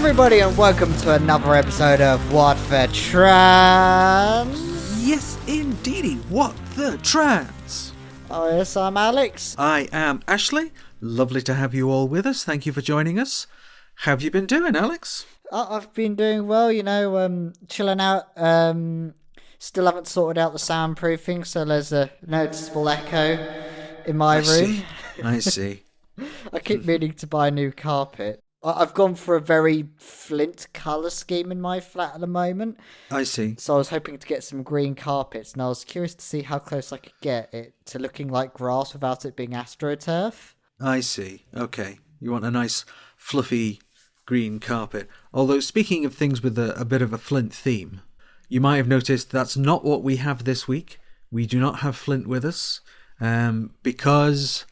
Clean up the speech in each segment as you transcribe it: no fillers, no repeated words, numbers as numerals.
everybody, and welcome to another episode of What the Trans. Yes, indeedy, What the Trans. Oh yes, I'm Alex. I am Ashleigh. Lovely to have you all with us. Thank you for joining us. How have you been doing, Alex? I've been doing well, chilling out. Still haven't sorted out the soundproofing, so there's a noticeable echo in my room. I see. I keep meaning to buy a new carpet. I've gone for a very Flint colour scheme in my flat at the moment. I see. So I was hoping to get some green carpets, and I was curious to see how close I could get it to looking like grass without it being AstroTurf. I see. Okay. You want a nice, fluffy green carpet. Although, speaking of things with a bit of a Flint theme, you might have noticed that's not what we have this week. We do not have Flint with us because,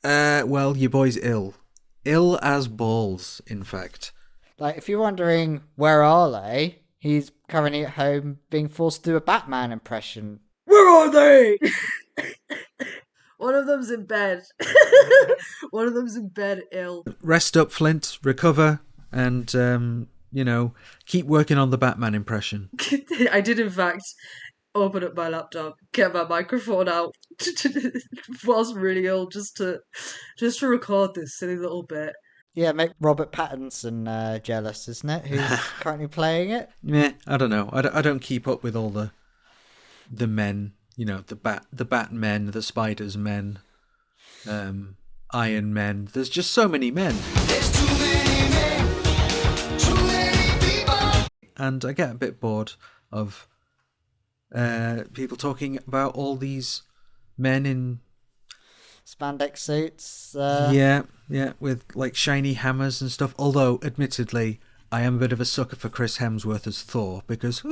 your boy's ill. Ill as balls, in fact. Like, if you're wondering where are they, he's currently at home being forced to do a Batman impression. Where are they? One of them's in bed. One of them's in bed ill. Rest up, Flint, recover, and, keep working on the Batman impression. I did, in fact, open up my laptop, get my microphone out whilst really ill, just to record this silly little bit. Yeah, make Robert Pattinson jealous, isn't it? Who's currently playing it? Yeah, I don't know. I don't keep up with all the men. The Batmen, the Spiders men, Iron Men. There's just so many men. There's too many men, too many people. And I get a bit bored of people talking about all these men in spandex suits. Yeah, with like shiny hammers and stuff. Although, admittedly, I am a bit of a sucker for Chris Hemsworth as Thor because,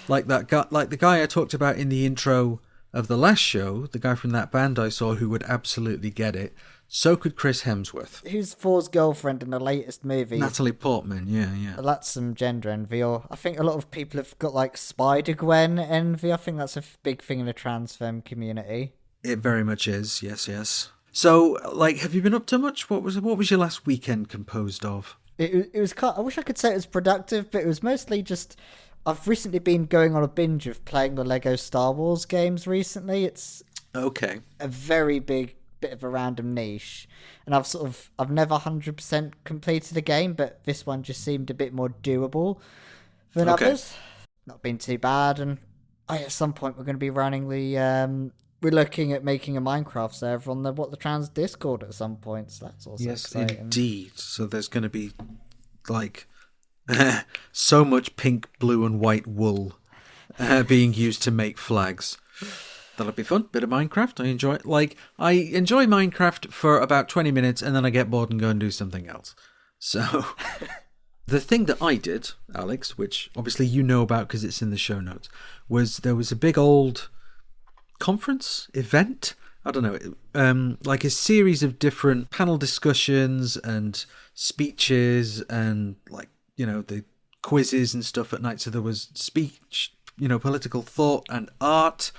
like that guy, like the guy I talked about in the intro of the last show, the guy from that band I saw who would absolutely get it. So could Chris Hemsworth. Who's Thor's girlfriend in the latest movie? Natalie Portman, yeah. That's some gender envy, or I think a lot of people have got like Spider-Gwen envy. I think that's a big thing in the trans femme community. It very much is, yes. So, like, have you been up to much? What was your last weekend composed of? It was I wish I could say it was productive, but it was mostly just... I've recently been going on a binge of playing the Lego Star Wars games recently. It's okay. A very big bit of a random niche, and I've never 100% completed a game, but this one just seemed a bit more doable than others. Not been too bad, and at some point we're going to be running the we're looking at making a Minecraft server on the What the Trans Discord at some point, so that's also exciting. Indeed. So there's going to be like so much pink, blue and white wool being used to make flags. That'll be fun. Bit of Minecraft. I enjoy it. I enjoy Minecraft for about 20 minutes and then I get bored and go and do something else. So the thing that I did, Alex, which obviously you know about because it's in the show notes, was there was a big old conference event. I don't know, like a series of different panel discussions and speeches and the quizzes and stuff at night. So there was speech, political thought and art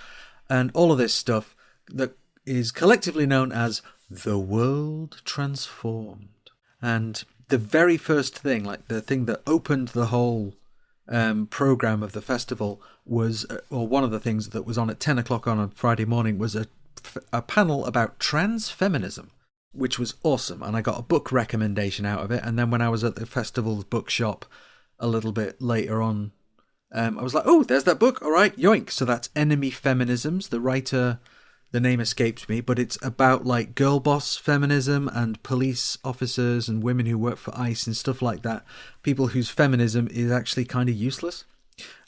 and all of this stuff that is collectively known as The World Transformed. And the very first thing, like the thing that opened the whole program of the festival was, or one of the things that was on at 10 o'clock on a Friday morning was a panel about trans feminism, which was awesome. And I got a book recommendation out of it. And then when I was at the festival's bookshop a little bit later on, I was like, oh, there's that book. All right, yoink. So that's Enemy Feminisms. The writer, the name escapes me, but it's about like girl boss feminism and police officers and women who work for ICE and stuff like that. People whose feminism is actually kind of useless.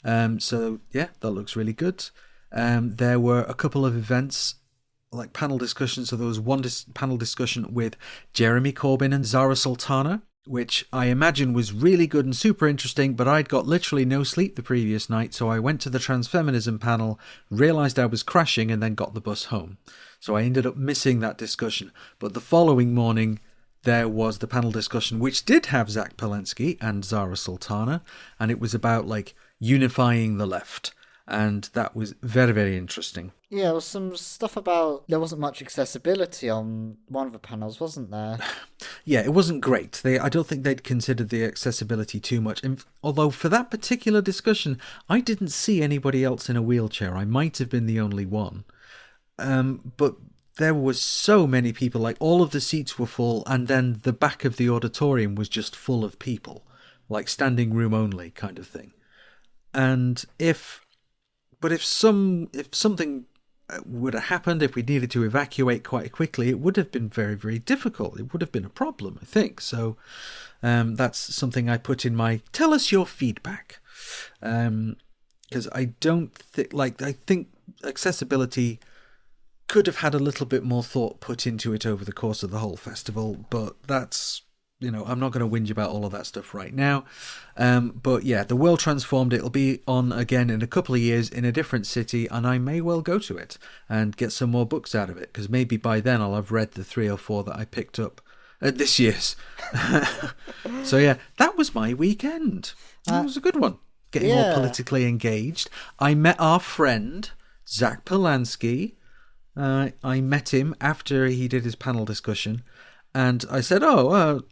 So yeah, that looks really good. There were a couple of events, like panel discussions. So there was one panel discussion with Jeremy Corbyn and Zara Sultana, which I imagine was really good and super interesting, but I'd got literally no sleep the previous night, so I went to the transfeminism panel, realised I was crashing, and then got the bus home. So I ended up missing that discussion. But the following morning, there was the panel discussion, which did have Zach Palensky and Zara Sultana, and it was about, like, unifying the left. And that was very, very interesting. Yeah, there was some stuff about there wasn't much accessibility on one of the panels, wasn't there? Yeah, it wasn't great. I don't think they'd considered the accessibility too much. And although for that particular discussion, I didn't see anybody else in a wheelchair. I might have been the only one. But there was so many people, like all of the seats were full, and then the back of the auditorium was just full of people, like standing room only kind of thing. And if something would have happened, if we needed to evacuate quite quickly, it would have been very, very difficult. It would have been a problem, I think. So that's something I put in my tell us your feedback. Because I think accessibility could have had a little bit more thought put into it over the course of the whole festival, but that's, I'm not going to whinge about all of that stuff right now. But yeah, the world transformed. It'll be on again in a couple of years in a different city, and I may well go to it and get some more books out of it, because maybe by then I'll have read the 3 or 4 that I picked up at this year's. So yeah, that was my weekend. It was a good one. Getting more politically engaged. I met our friend, Zach Polanski. I met him after he did his panel discussion. And I said,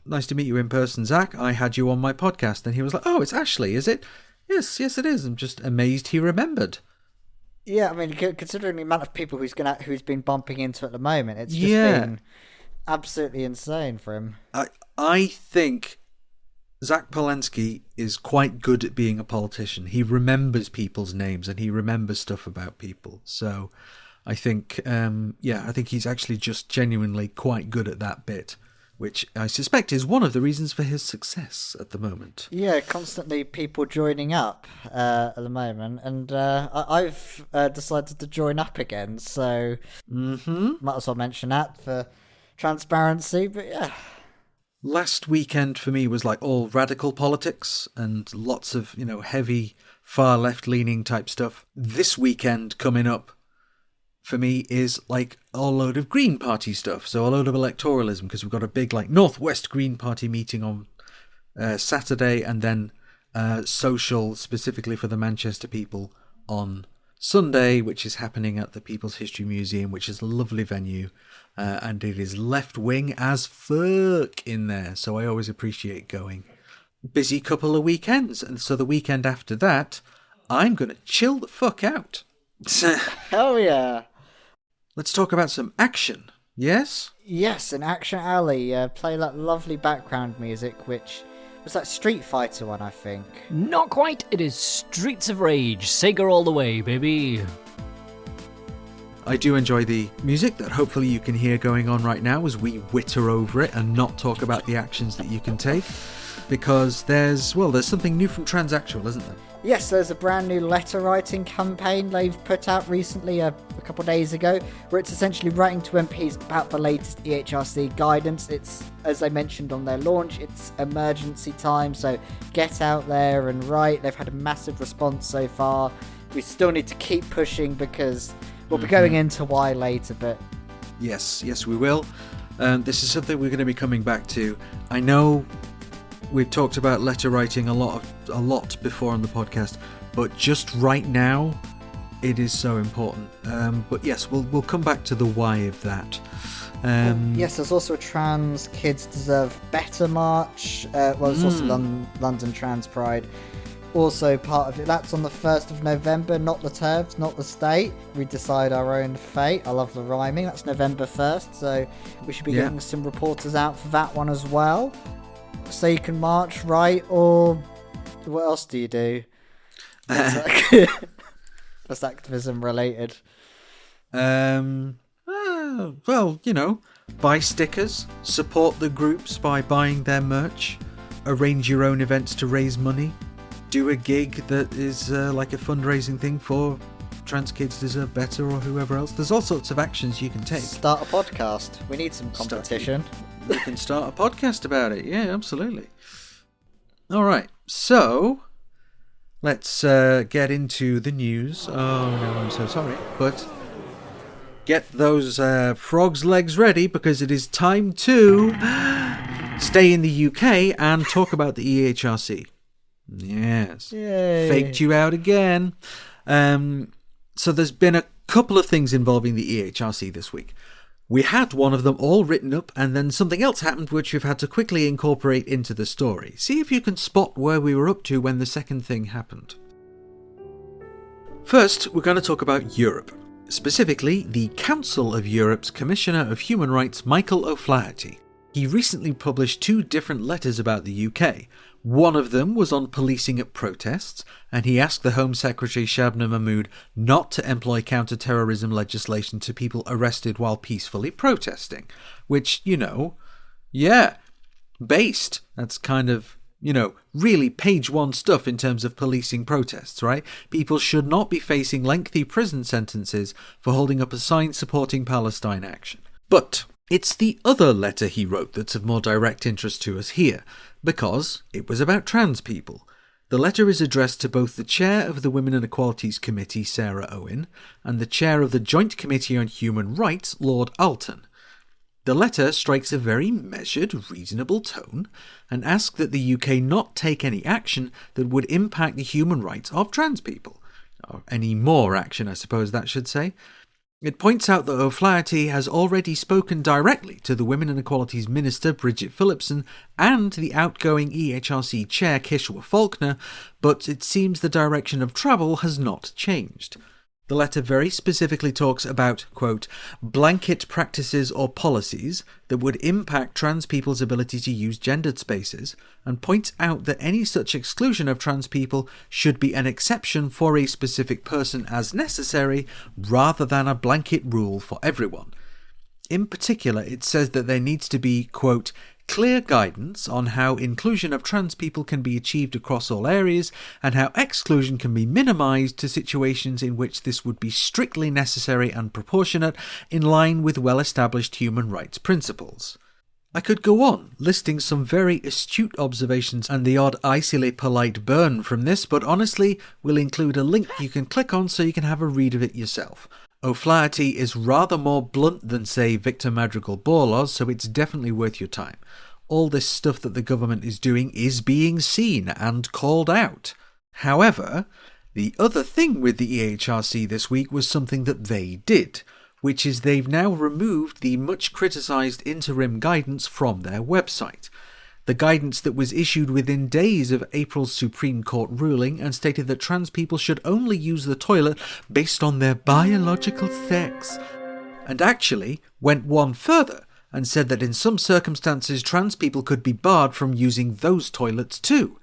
nice to meet you in person, Zach. I had you on my podcast. And he was like, oh, it's Ashleigh, is it? Yes, it is. I'm just amazed he remembered. Yeah, I mean, considering the amount of people who's been bumping into at the moment, it's just been absolutely insane for him. I think Zach Polanski is quite good at being a politician. He remembers people's names and he remembers stuff about people. So I think, I think he's actually just genuinely quite good at that bit, which I suspect is one of the reasons for his success at the moment. Yeah, constantly people joining up at the moment, and I've decided to join up again, so might as well mention that for transparency, but yeah. Last weekend for me was like all radical politics and lots of, heavy, far left-leaning type stuff. This weekend coming up, for me, is like a load of Green Party stuff. So a load of electoralism, because we've got a big Northwest Green Party meeting on Saturday, and then social specifically for the Manchester people on Sunday, which is happening at the People's History Museum, which is a lovely venue. And it is left-wing as fuck in there. So I always appreciate going. Busy couple of weekends. And so the weekend after that, I'm going to chill the fuck out. Hell yeah. Let's talk about some action, yes? Yes, an Action Alley. Play that lovely background music, which was that Street Fighter one, I think. Not quite. It is Streets of Rage. Sega all the way, baby. I do enjoy the music that hopefully you can hear going on right now as we witter over it and not talk about the actions that you can take. Because there's something new from Transactual, isn't there? Yes, there's a brand new letter writing campaign they've put out recently, a couple of days ago, where it's essentially writing to MPs about the latest EHRC guidance. It's, as they mentioned on their launch, it's emergency time, so get out there and write. They've had a massive response so far. We still need to keep pushing because we'll be going into why later, but... Yes, we will. This is something we're going to be coming back to. I know we've talked about letter writing a lot before on the podcast, but just right now, it is so important. But yes, we'll come back to the why of that. Yes, there's also a Trans Kids Deserve Better March. There's also London Trans Pride. Also part of it. That's on the 1st of November, not the TERFs, not the state. We decide our own fate. I love the rhyming. That's November 1st, so we should be getting some reporters out for that one as well. So you can march, write, or what else do you do? That's activism related. Buy stickers, support the groups by buying their merch, arrange your own events to raise money, do a gig that is like a fundraising thing for Trans Kids Deserve Better or whoever else. There's all sorts of actions you can take. Start a podcast. We need some competition. We can start a podcast about it. Yeah, absolutely. All right, so let's get into the news. Oh no, I'm so sorry. But get those frogs' legs ready, because it is time to stay in the UK and talk about the EHRC. Yes. Yay. Faked you out again. So there's been a couple of things involving the EHRC this week. We had one of them all written up, and then something else happened which we've had to quickly incorporate into the story. See if you can spot where we were up to when the second thing happened. First, we're going to talk about Europe. Specifically, the Council of Europe's Commissioner of Human Rights, Michael O'Flaherty. He recently published 2 different letters about the UK. One of them was on policing at protests, and he asked the Home Secretary Shabnam Mahmood not to employ counter-terrorism legislation to people arrested while peacefully protesting. Which, based. That's kind of, really page 1 stuff in terms of policing protests, right? People should not be facing lengthy prison sentences for holding up a sign supporting Palestine action. But it's the other letter he wrote that's of more direct interest to us here, because it was about trans people. The letter is addressed to both the chair of the Women and Equalities Committee, Sarah Owen, and the chair of the Joint Committee on Human Rights, Lord Alton. The letter strikes a very measured, reasonable tone and asks that the UK not take any action that would impact the human rights of trans people. Or any more action, I suppose that should say. It points out that O'Flaherty has already spoken directly to the Women and Equalities Minister, Bridget Phillipson, and the outgoing EHRC Chair, Kishwa Faulkner, but it seems the direction of travel has not changed. The letter very specifically talks about, quote, blanket practices or policies that would impact trans people's ability to use gendered spaces, and points out that any such exclusion of trans people should be an exception for a specific person as necessary, rather than a blanket rule for everyone. In particular, it says that there needs to be, quote, clear guidance on how inclusion of trans people can be achieved across all areas, and how exclusion can be minimised to situations in which this would be strictly necessary and proportionate, in line with well-established human rights principles. I could go on, listing some very astute observations and the odd icily polite burn from this, but honestly, we'll include a link you can click on so you can have a read of it yourself. O'Flaherty is rather more blunt than, say, Victor Madrigal-Borlaug, so it's definitely worth your time. All this stuff that the government is doing is being seen and called out. However, the other thing with the EHRC this week was something that they did, which is they've now removed the much criticised interim guidance from their website. The guidance that was issued within days of April's Supreme Court ruling and stated that trans people should only use the toilet based on their biological sex, and actually went one further and said that in some circumstances trans people could be barred from using those toilets too.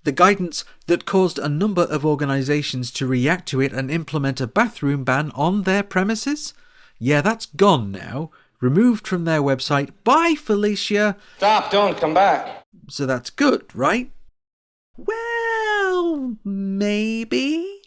The guidance that caused a number of organisations to react to it and implement a bathroom ban on their premises? Yeah, that's gone now. Removed from their website. Bye, Felicia! Stop, don't come back. So that's good, right? Well, maybe.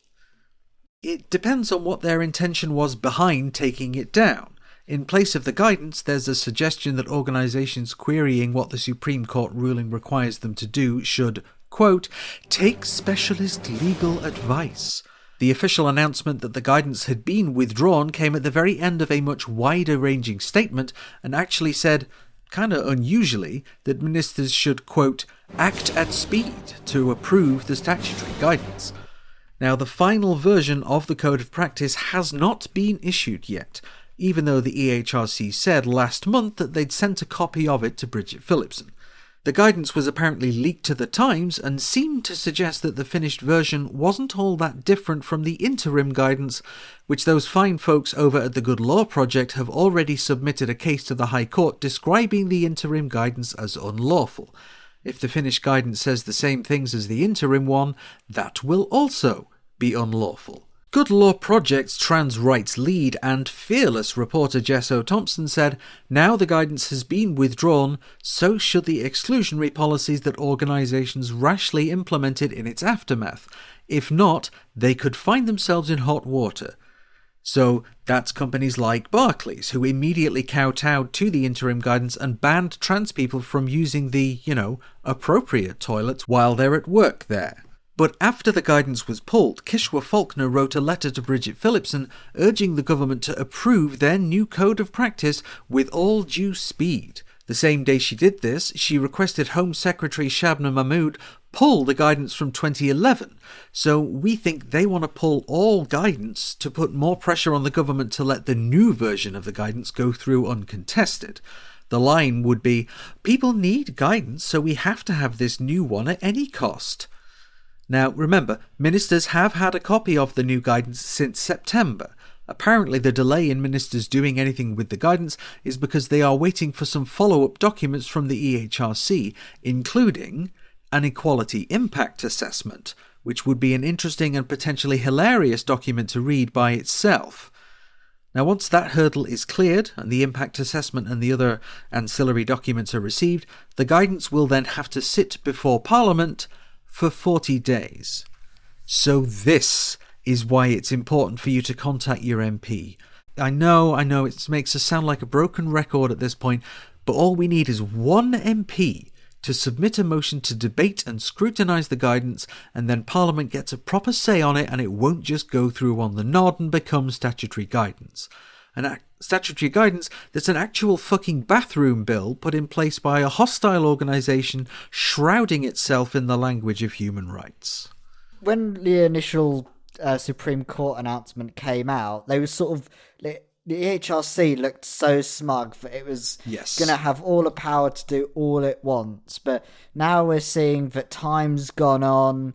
It depends on what their intention was behind taking it down. In place of the guidance, there's a suggestion that organisations querying what the Supreme Court ruling requires them to do should, quote, take specialist legal advice. The official announcement that the guidance had been withdrawn came at the very end of a much wider-ranging statement and actually said, kinda unusually, that ministers should, quote, act at speed to approve the statutory guidance. Now, the final version of the Code of Practice has not been issued yet, even though the EHRC said last month that they'd sent a copy of it to Bridget Phillipson. The guidance was apparently leaked to the Times and seemed to suggest that the finished version wasn't all that different from the interim guidance, which those fine folks over at the Good Law Project have already submitted a case to the High Court describing the interim guidance as unlawful. If the finished guidance says the same things as the interim one, that will also be unlawful. Good Law Project's trans rights lead and fearless reporter Jess O'Thompson said, now the guidance has been withdrawn, so should the exclusionary policies that organisations rashly implemented in its aftermath. If not, they could find themselves in hot water. So that's companies like Barclays, who immediately kowtowed to the interim guidance and banned trans people from using the, appropriate toilets while they're at work there. But after the guidance was pulled, Kishwa Faulkner wrote a letter to Bridget Phillipson urging the government to approve their new code of practice with all due speed. The The same day she did this, she requested Home Secretary Shabnam Mahmood pull the guidance from 2011. So we think they want to pull all guidance to put more pressure on the government to let the new version of the guidance go through uncontested. The line would be, people need guidance, so we have to have this new one at any cost. Now, remember, ministers have had a copy of the new guidance since September. Apparently, the delay in ministers doing anything with the guidance is because they are waiting for some follow-up documents from the EHRC, including an equality impact assessment, which would be an interesting and potentially hilarious document to read by itself. Now, once that hurdle is cleared and the impact assessment and the other ancillary documents are received, the guidance will then have to sit before Parliament for 40 days. So this is why it's important for you to contact your MP. I know it makes us sound like a broken record at this point, but all we need is one MP to submit a motion to debate and scrutinise the guidance, and then Parliament gets a proper say on it, and it won't just go through on the nod and become statutory guidance. Statutory guidance that's an actual fucking bathroom bill put in place by a hostile organisation shrouding itself in the language of human rights. When the initial Supreme Court announcement came out, they were sort of... The EHRC looked so smug that it was going to have all the power to do all it wants. But now we're seeing that time's gone on.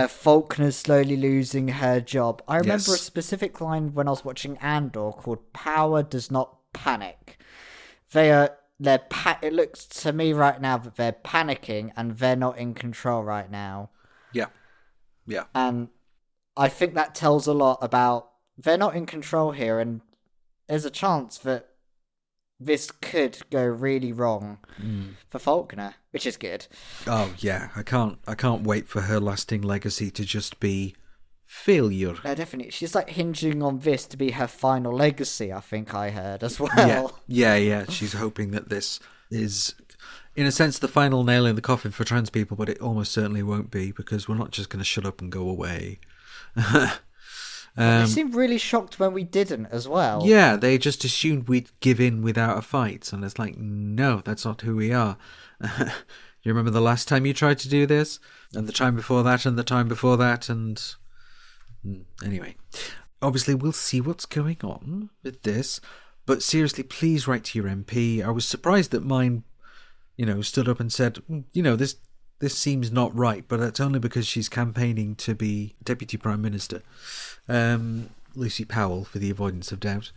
Faulkner's slowly losing her job. I remember a specific line when I was watching Andor called "Power does not panic." It looks to me right now that they're panicking and they're not in control right now. Yeah. And I think that tells a lot about they're not in control here, and there's a chance that this could go really wrong for Faulkner, which is good. Oh yeah, I can't wait for her lasting legacy to just be failure. No, definitely. She's like hinging on this to be her final legacy, I think I heard as well. Yeah. She's hoping that this is, in a sense, the final nail in the coffin for trans people, but it almost certainly won't be, because we're not just going to shut up and go away. They seemed really shocked when we didn't as well. Yeah, they just assumed we'd give in without a fight, and it's like, no, that's not who we are. You remember the last time you tried to do this? And the time before that, and the time before that, and... Anyway, obviously we'll see what's going on with this, but seriously, please write to your MP. I was surprised that mine, stood up and said, this seems not right, but that's only because she's campaigning to be Deputy Prime Minister. Lucy Powell, for the avoidance of doubt.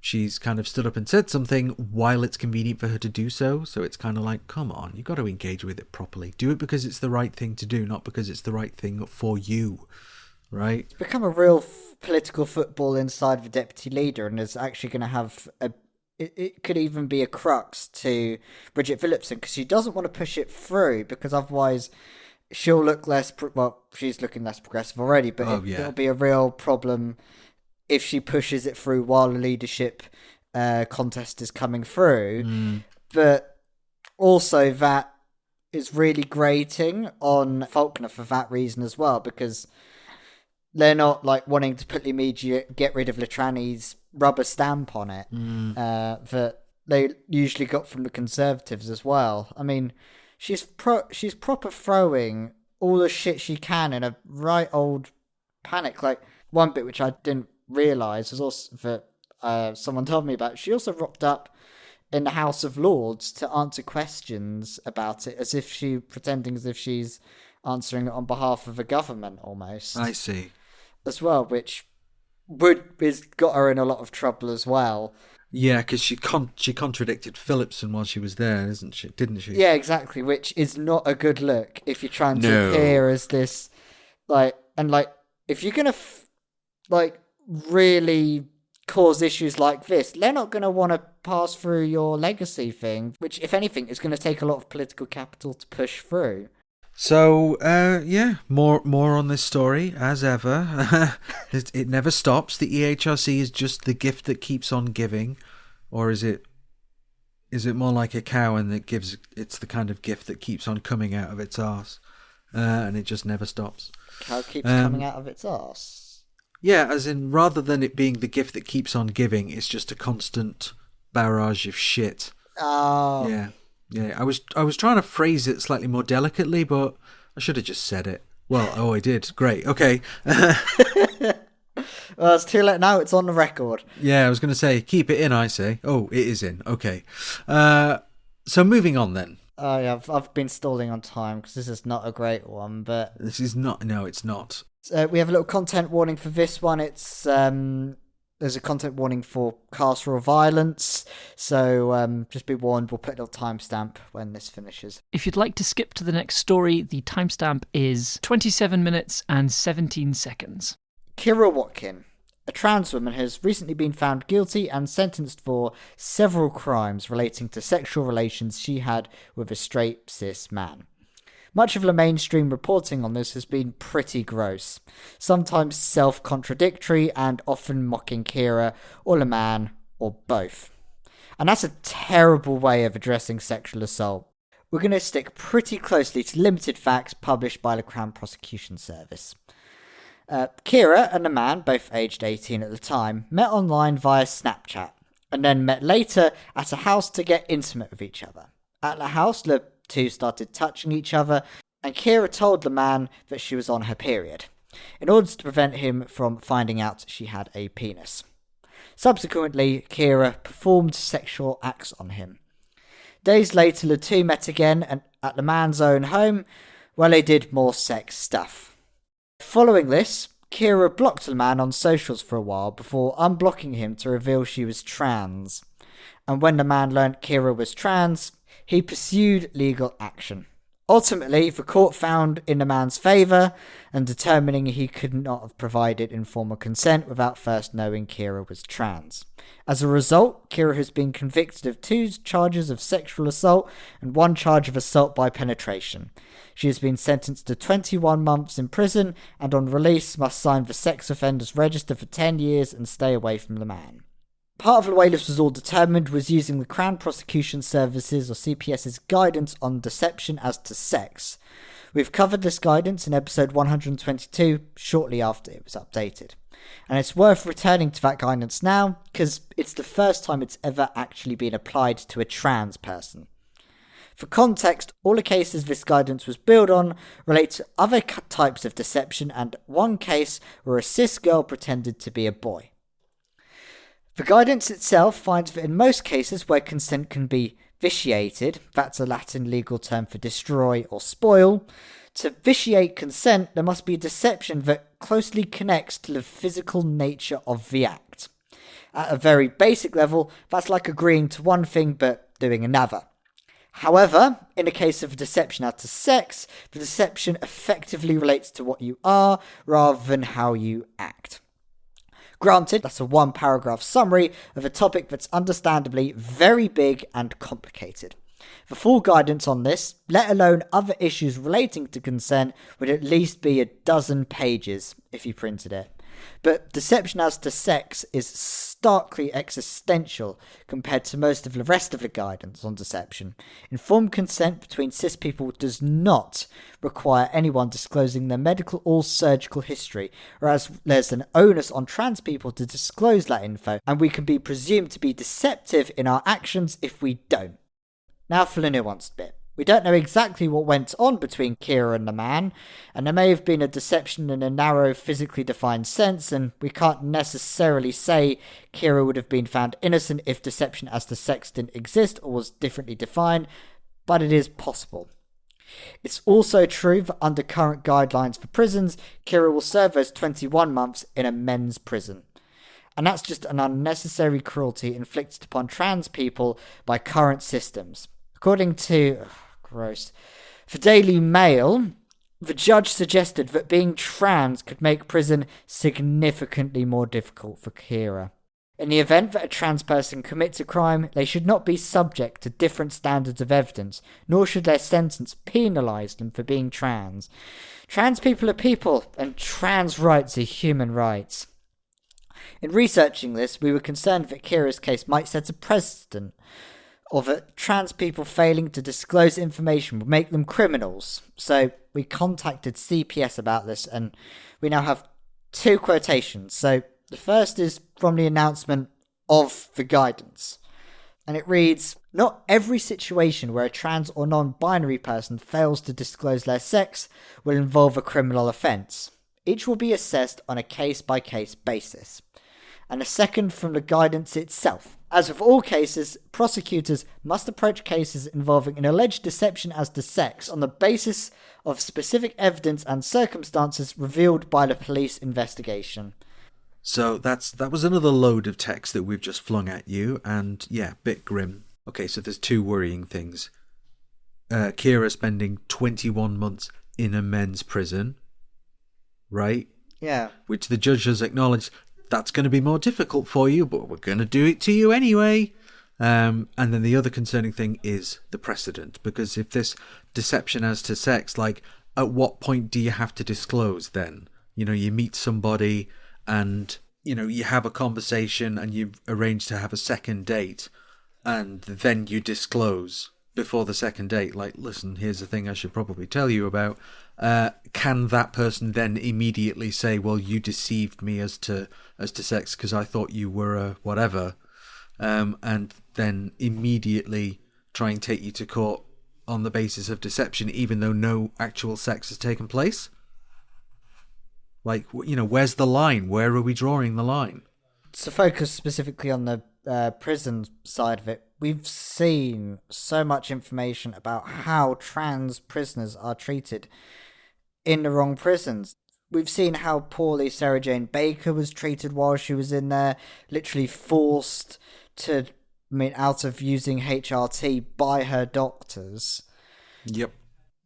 She's kind of stood up and said something while it's convenient for her to do so. So it's kind of like, come on, you've got to engage with it properly. Do it because it's the right thing to do, not because it's the right thing for you. Right? It's become a real political football inside the deputy leader, and is actually going to have it could even be a crux to Bridget Phillipson, because she doesn't want to push it through, because otherwise she'll look less... she's looking less progressive already, but it'll be a real problem if she pushes it through while the leadership contest is coming through. But also that is really grating on Faulkner for that reason as well, because they're not wanting to put the immediate get rid of Latrani's rubber stamp on it that they usually got from the Conservatives as well. I mean, she's proper throwing all the shit she can in a right old panic. One bit which I didn't realise was also that someone told me about. She also rocked up in the House of Lords to answer questions about it, pretending as if she's answering it on behalf of the government almost. I see. As well, which has got her in a lot of trouble as well. Yeah, because she contradicted Phillipson while she was there, didn't she? Yeah, exactly, which is not a good look if you're trying to appear as this, if you're going to, really cause issues like this, they're not going to want to pass through your legacy thing, which, if anything, is going to take a lot of political capital to push through. So, more on this story, as ever. It never stops. The EHRC is just the gift that keeps on giving. Or is it more like a cow and it's the kind of gift that keeps on coming out of its arse? And it just never stops. Cow keeps coming out of its arse? Yeah, as in, rather than it being the gift that keeps on giving, it's just a constant barrage of shit. Oh. Yeah. I was trying to phrase it slightly more delicately, but I should have just said it. Well, I did. Great. Okay. Well, it's too late now. It's on the record. Yeah, I was going to say, keep it in, I say. Oh, it is in. Okay. So moving on then. Oh, yeah, I've been stalling on time because this is not a great one, but... This is not... No, it's not. We have a little content warning for this one. It's... There's a content warning for carceral violence, so just be warned, we'll put a little timestamp when this finishes. If you'd like to skip to the next story, the timestamp is 27 minutes and 17 seconds. Kira Watkin, a trans woman, has recently been found guilty and sentenced for several crimes relating to sexual relations she had with a straight cis man. Much of the mainstream reporting on this has been pretty gross, sometimes self-contradictory and often mocking Kira or the man or both. And that's a terrible way of addressing sexual assault. We're going to stick pretty closely to limited facts published by the Crown Prosecution Service. Kira and the man, both aged 18 at the time, met online via Snapchat and then met later at a house to get intimate with each other. At the house, the two started touching each other, and Kira told the man that she was on her period, in order to prevent him from finding out she had a penis. Subsequently, Kira performed sexual acts on him. Days later, the two met again and at the man's own home, where they did more sex stuff. Following this, Kira blocked the man on socials for a while before unblocking him to reveal she was trans. And when the man learnt Kira was trans, he pursued legal action. Ultimately, the court found in the man's favour and determining he could not have provided informal consent without first knowing Kira was trans. As a result, Kira has been convicted of 2 charges of sexual assault and 1 charge of assault by penetration. She has been sentenced to 21 months in prison and on release must sign the sex offenders register for 10 years and stay away from the man. Part of the way this was all determined was using the Crown Prosecution Service's or CPS's guidance on deception as to sex. We've covered this guidance in episode 122 shortly after it was updated. And it's worth returning to that guidance now because it's the first time it's ever actually been applied to a trans person. For context, all the cases this guidance was built on relate to other types of deception and one case where a cis girl pretended to be a boy. The guidance itself finds that in most cases where consent can be vitiated, that's a Latin legal term for destroy or spoil, to vitiate consent there must be a deception that closely connects to the physical nature of the act. At a very basic level, that's like agreeing to one thing but doing another. However, in the case of deception as to sex, the deception effectively relates to what you are rather than how you act. Granted, that's a 1-paragraph summary of a topic that's understandably very big and complicated. The full guidance on this, let alone other issues relating to consent, would at least be 12 pages if you printed it. But deception as to sex is starkly existential compared to most of the rest of the guidance on deception. Informed consent between cis people does not require anyone disclosing their medical or surgical history, whereas there's an onus on trans people to disclose that info, and we can be presumed to be deceptive in our actions if we don't. Now for the nuanced bit. We don't know exactly what went on between Kira and the man, and there may have been a deception in a narrow, physically defined sense, and we can't necessarily say Kira would have been found innocent if deception as to sex didn't exist or was differently defined, but it is possible. It's also true that under current guidelines for prisons, Kira will serve those 21 months in a men's prison. And that's just an unnecessary cruelty inflicted upon trans people by current systems. According to... gross. The Daily Mail, the judge suggested that being trans could make prison significantly more difficult for Kira. In the event that a trans person commits a crime, they should not be subject to different standards of evidence, nor should their sentence penalise them for being trans. Trans people are people, and trans rights are human rights. In researching this, we were concerned that Kira's case might set a precedent, or that trans people failing to disclose information would make them criminals. So we contacted CPS about this, and we now have 2 quotations. So the first is from the announcement of the guidance, and it reads, Not every situation where a trans or non-binary person fails to disclose their sex will involve a criminal offence. Each will be assessed on a case-by-case basis. And a second from the guidance itself. As with all cases, prosecutors must approach cases involving an alleged deception as to sex on the basis of specific evidence and circumstances revealed by the police investigation. So that was another load of text that we've just flung at you, and yeah, bit grim. Okay, so there's two worrying things. Kira spending 21 months in a men's prison, right? Yeah. Which the judge has acknowledged, that's going to be more difficult for you, but we're going to do it to you anyway. And then the other concerning thing is the precedent, because if this deception as to sex, like, at what point do you have to disclose then? You know, you meet somebody and, you know, you have a conversation and you arrange to have a second date, and then you disclose before the second date, like, listen, here's the thing I should probably tell you about. Can that person then immediately say, well, you deceived me as to sex because I thought you were a whatever, and then immediately try and take you to court on the basis of deception, even though no actual sex has taken place? Like, you know, where's the line? Where are we drawing the line? To focus specifically on the prison side of it, we've seen so much information about how trans prisoners are treated in the wrong prisons. We've seen how poorly Sarah Jane Baker was treated while she was in there, literally forced to, out of using HRT by her doctors. Yep.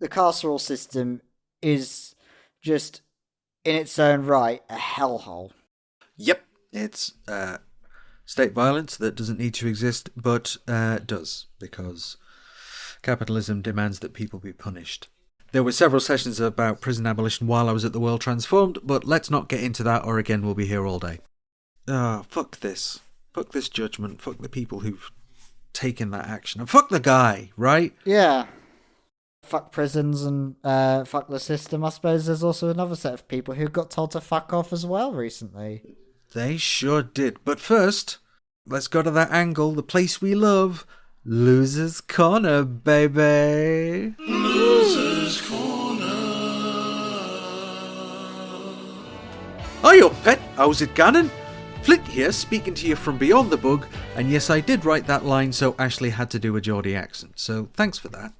The carceral system is just, in its own right, a hellhole. Yep. It's state violence that doesn't need to exist, but does, because capitalism demands that people be punished. There were several sessions about prison abolition while I was at the World Transformed, but let's not get into that, or again we'll be here all day. Fuck this. Fuck this judgment. Fuck the people who've taken that action. And fuck the guy, right? Yeah. Fuck prisons and fuck the system. I suppose there's also another set of people who got told to fuck off as well recently. They sure did. But first, let's go to that angle, the place we love. Loser's Corner, baby. Loser's Corner. Hiyo, pet. How's it going? Flint here, speaking to you from beyond the bug. And yes, I did write that line, so Ashleigh had to do a Geordie accent. So thanks for that.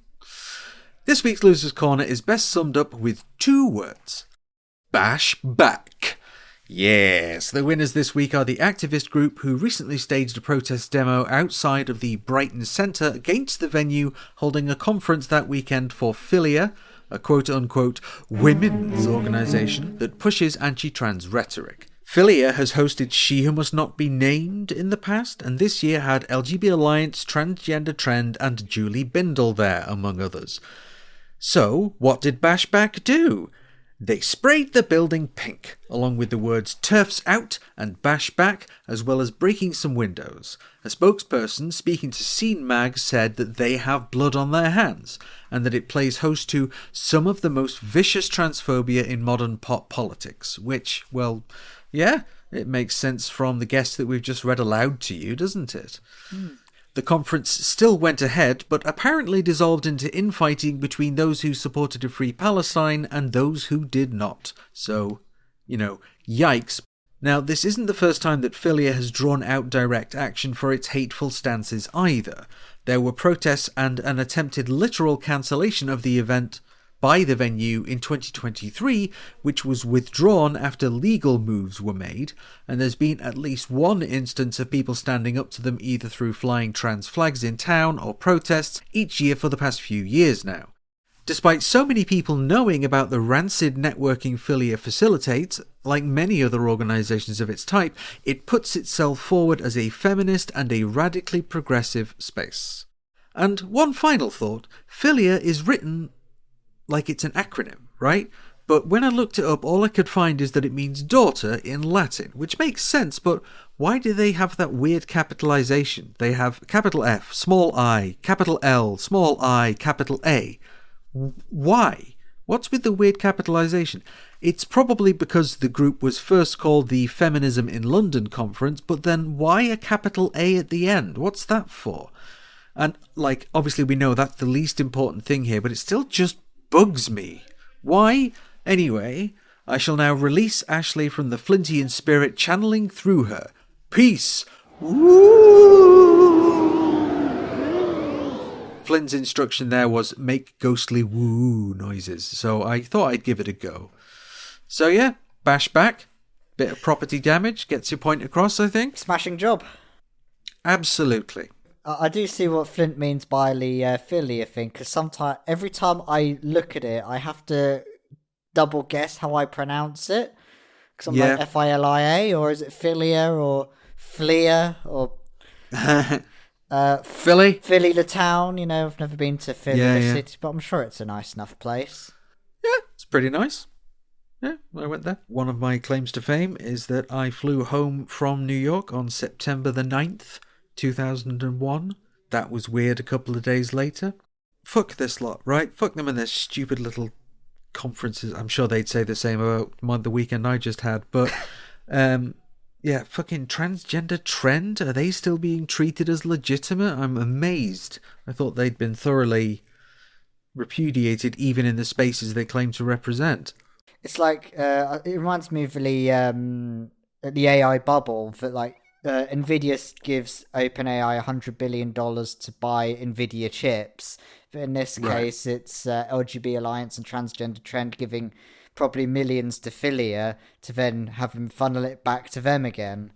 This week's Loser's Corner is best summed up with two words. Bash back. Yes, the winners this week are the activist group who recently staged a protest demo outside of the Brighton Centre against the venue, holding a conference that weekend for Philia, a quote-unquote women's organisation that pushes anti-trans rhetoric. Philia has hosted She Who Must Not Be Named in the past, and this year had LGBT Alliance, Transgender Trend and Julie Bindel there, among others. So, what did Bashback do? They sprayed the building pink, along with the words "Turfs out" and "Bash back," as well as breaking some windows. A spokesperson speaking to Scene Mag said that they have blood on their hands, and that it plays host to some of the most vicious transphobia in modern pop politics, which, well, yeah, it makes sense from the guest that we've just read aloud to you, doesn't it? The conference still went ahead, but apparently dissolved into infighting between those who supported a free Palestine and those who did not. So, you know, yikes. Now, this isn't the first time that Philia has drawn out direct action for its hateful stances either. There were protests and an attempted literal cancellation of the event by the venue in 2023, which was withdrawn after legal moves were made, and there's been at least one instance of people standing up to them either through flying trans flags in town or protests each year for the past few years now. Despite so many people knowing about the rancid networking Philia facilitates, like many other organisations of its type, it puts itself forward as a feminist and a radically progressive space. And one final thought, Philia is written like it's an acronym, right? But when I looked it up, all I could find is that it means daughter in Latin, which makes sense, but why do they have that weird capitalization? They have capital F, small I, capital L, small I, capital A. Why? What's with the weird capitalization? It's probably because the group was first called the Feminism in London Conference, but then why a capital A at the end? What's that for? And, like, obviously we know that's the least important thing here, but it still just bugs me. Why? Anyway, I shall now release Ashleigh from the Flintian spirit channeling through her. Peace! Woo! Flynn's instruction there was make ghostly woo noises, so I thought I'd give it a go. So yeah, bash back, bit of property damage, gets your point across, I think. Smashing job. Absolutely. I do see what Flint means by the philia thing, because sometimes, every time I look at it, I have to double guess how I pronounce it. Because I'm like Filia, or is it philia, or flia, or Philly? Philly the town. You know, I've never been to Philly the city, but I'm sure it's a nice enough place. Yeah, it's pretty nice. Yeah, I went there. One of my claims to fame is that I flew home from New York on September the 9th, 2001. That was weird a couple of days later. Fuck this lot, right? Fuck them and their stupid little conferences. I'm sure they'd say the same about the weekend I just had. But, yeah, fucking transgender trend? Are they still being treated as legitimate? I'm amazed. I thought they'd been thoroughly repudiated even in the spaces they claim to represent. It's like, it reminds me of the AI bubble that, like, Nvidia gives OpenAI $100 billion to buy Nvidia chips. But in this case, it's LGB Alliance and Transgender Trend giving probably millions to Philia to then have them funnel it back to them again.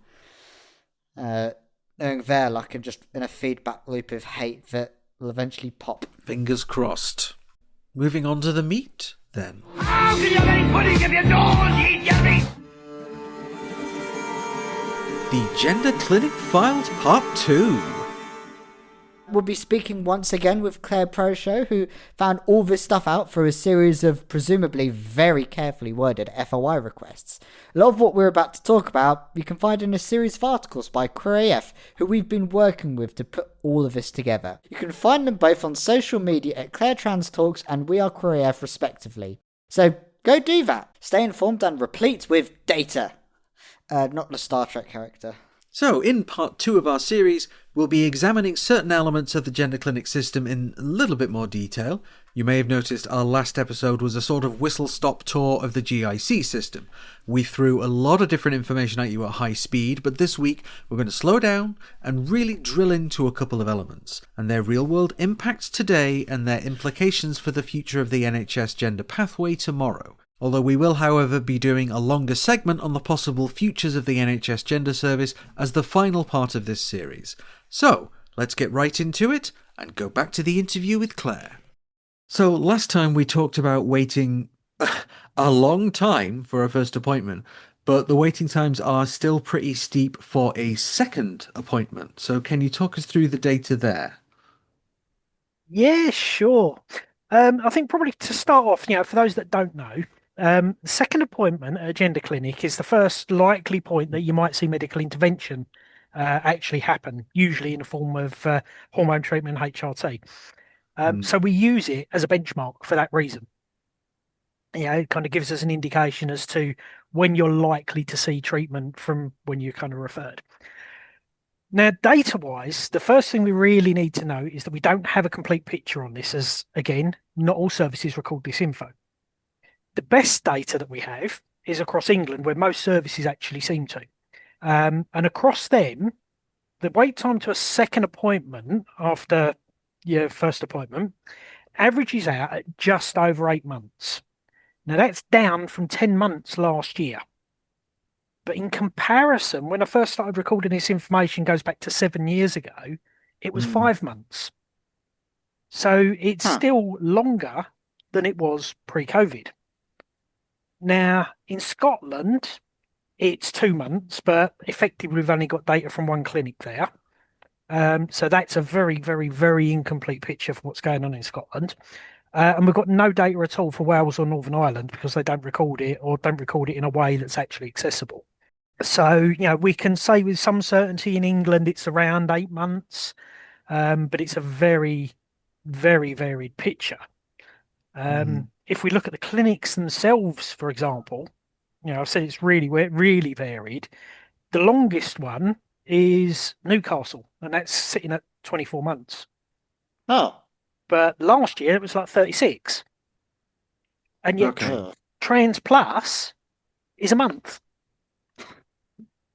Knowing their luck and just in a feedback loop of hate that will eventually pop. Fingers crossed. Moving on to the meat, then. How can you make pudding if you don't eat your meat? The Gender Clinic Files Part 2. We'll be speaking once again with Claire Proshow, who found all this stuff out through a series of presumably very carefully worded FOI requests. A lot of what we're about to talk about you can find in a series of articles by Queer AF, who we've been working with to put all of this together. You can find them both on social media at Claire Trans Talks and We Are Queer AF respectively. So go do that. Stay informed and replete with data. Not the Star Trek character. So, in part 2 of our series, we'll be examining certain elements of the Gender Clinic system in a little bit more detail. You may have noticed our last episode was a sort of whistle-stop tour of the GIC system. We threw a lot of different information at you at high speed, but this week we're going to slow down and really drill into a couple of elements, and their real-world impacts today and their implications for the future of the NHS gender pathway tomorrow. Although we will, however, be doing a longer segment on the possible futures of the NHS Gender Service as the final part of this series. So, let's get right into it and go back to the interview with Claire. So, last time we talked about waiting a long time for a first appointment, but the waiting times are still pretty steep for a second appointment. So, can you talk us through the data there? Yeah, sure. I think probably to start off, for those that don't know, the second appointment at a gender clinic is the first likely point that you might see medical intervention actually happen, usually in the form of hormone treatment and HRT. So we use it as a benchmark for that reason. It kind of gives us an indication as to when you're likely to see treatment from when you're kind of referred. Now, data-wise, the first thing we really need to know is that we don't have a complete picture on this, as, again, not all services record this info. The best data that we have is across England, where most services actually seem to. And across them, the wait time to a second appointment after your first appointment averages out at just over 8 months. Now, that's down from 10 months last year. But in comparison, when I first started recording this information goes back to 7 years ago, it was 5 months. So it's still longer than it was pre-COVID. Now, in Scotland, it's 2 months, but effectively we've only got data from one clinic there. So that's a very, very, very incomplete picture of what's going on in Scotland. And we've got no data at all for Wales or Northern Ireland because they don't record it or don't record it in a way that's actually accessible. So, we can say with some certainty in England it's around 8 months, but it's a very, very varied picture. If we look at the clinics themselves, for example, I've said it's really, really varied. The longest one is Newcastle, and that's sitting at 24 months. Oh. But last year it was like 36. And yet Okay. Ugh. Trans Plus is a month.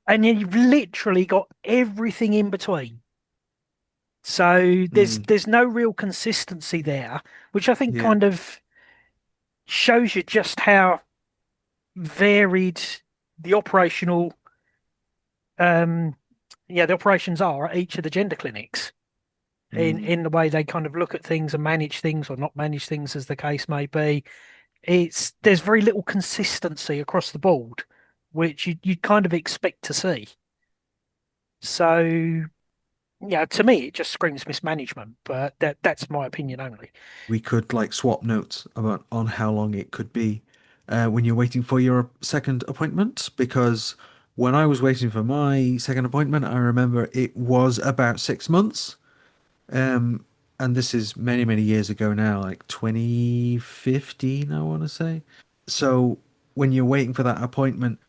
And you've literally got everything in between. So there's no real consistency there, which I think Yeah. kind of shows you just how varied the operational the operations are at each of the gender clinics in the way they kind of look at things and manage things or not manage things as the case may be. There's very little consistency across the board, which you kind of expect to see. So yeah, to me it just screams mismanagement, but that's my opinion only. We could like swap notes about on how long it could be when you're waiting for your second appointment, because when I was waiting for my second appointment, I remember it was about 6 months. And this is many, many years ago now, like 2015, I want to say. So when you're waiting for that appointment,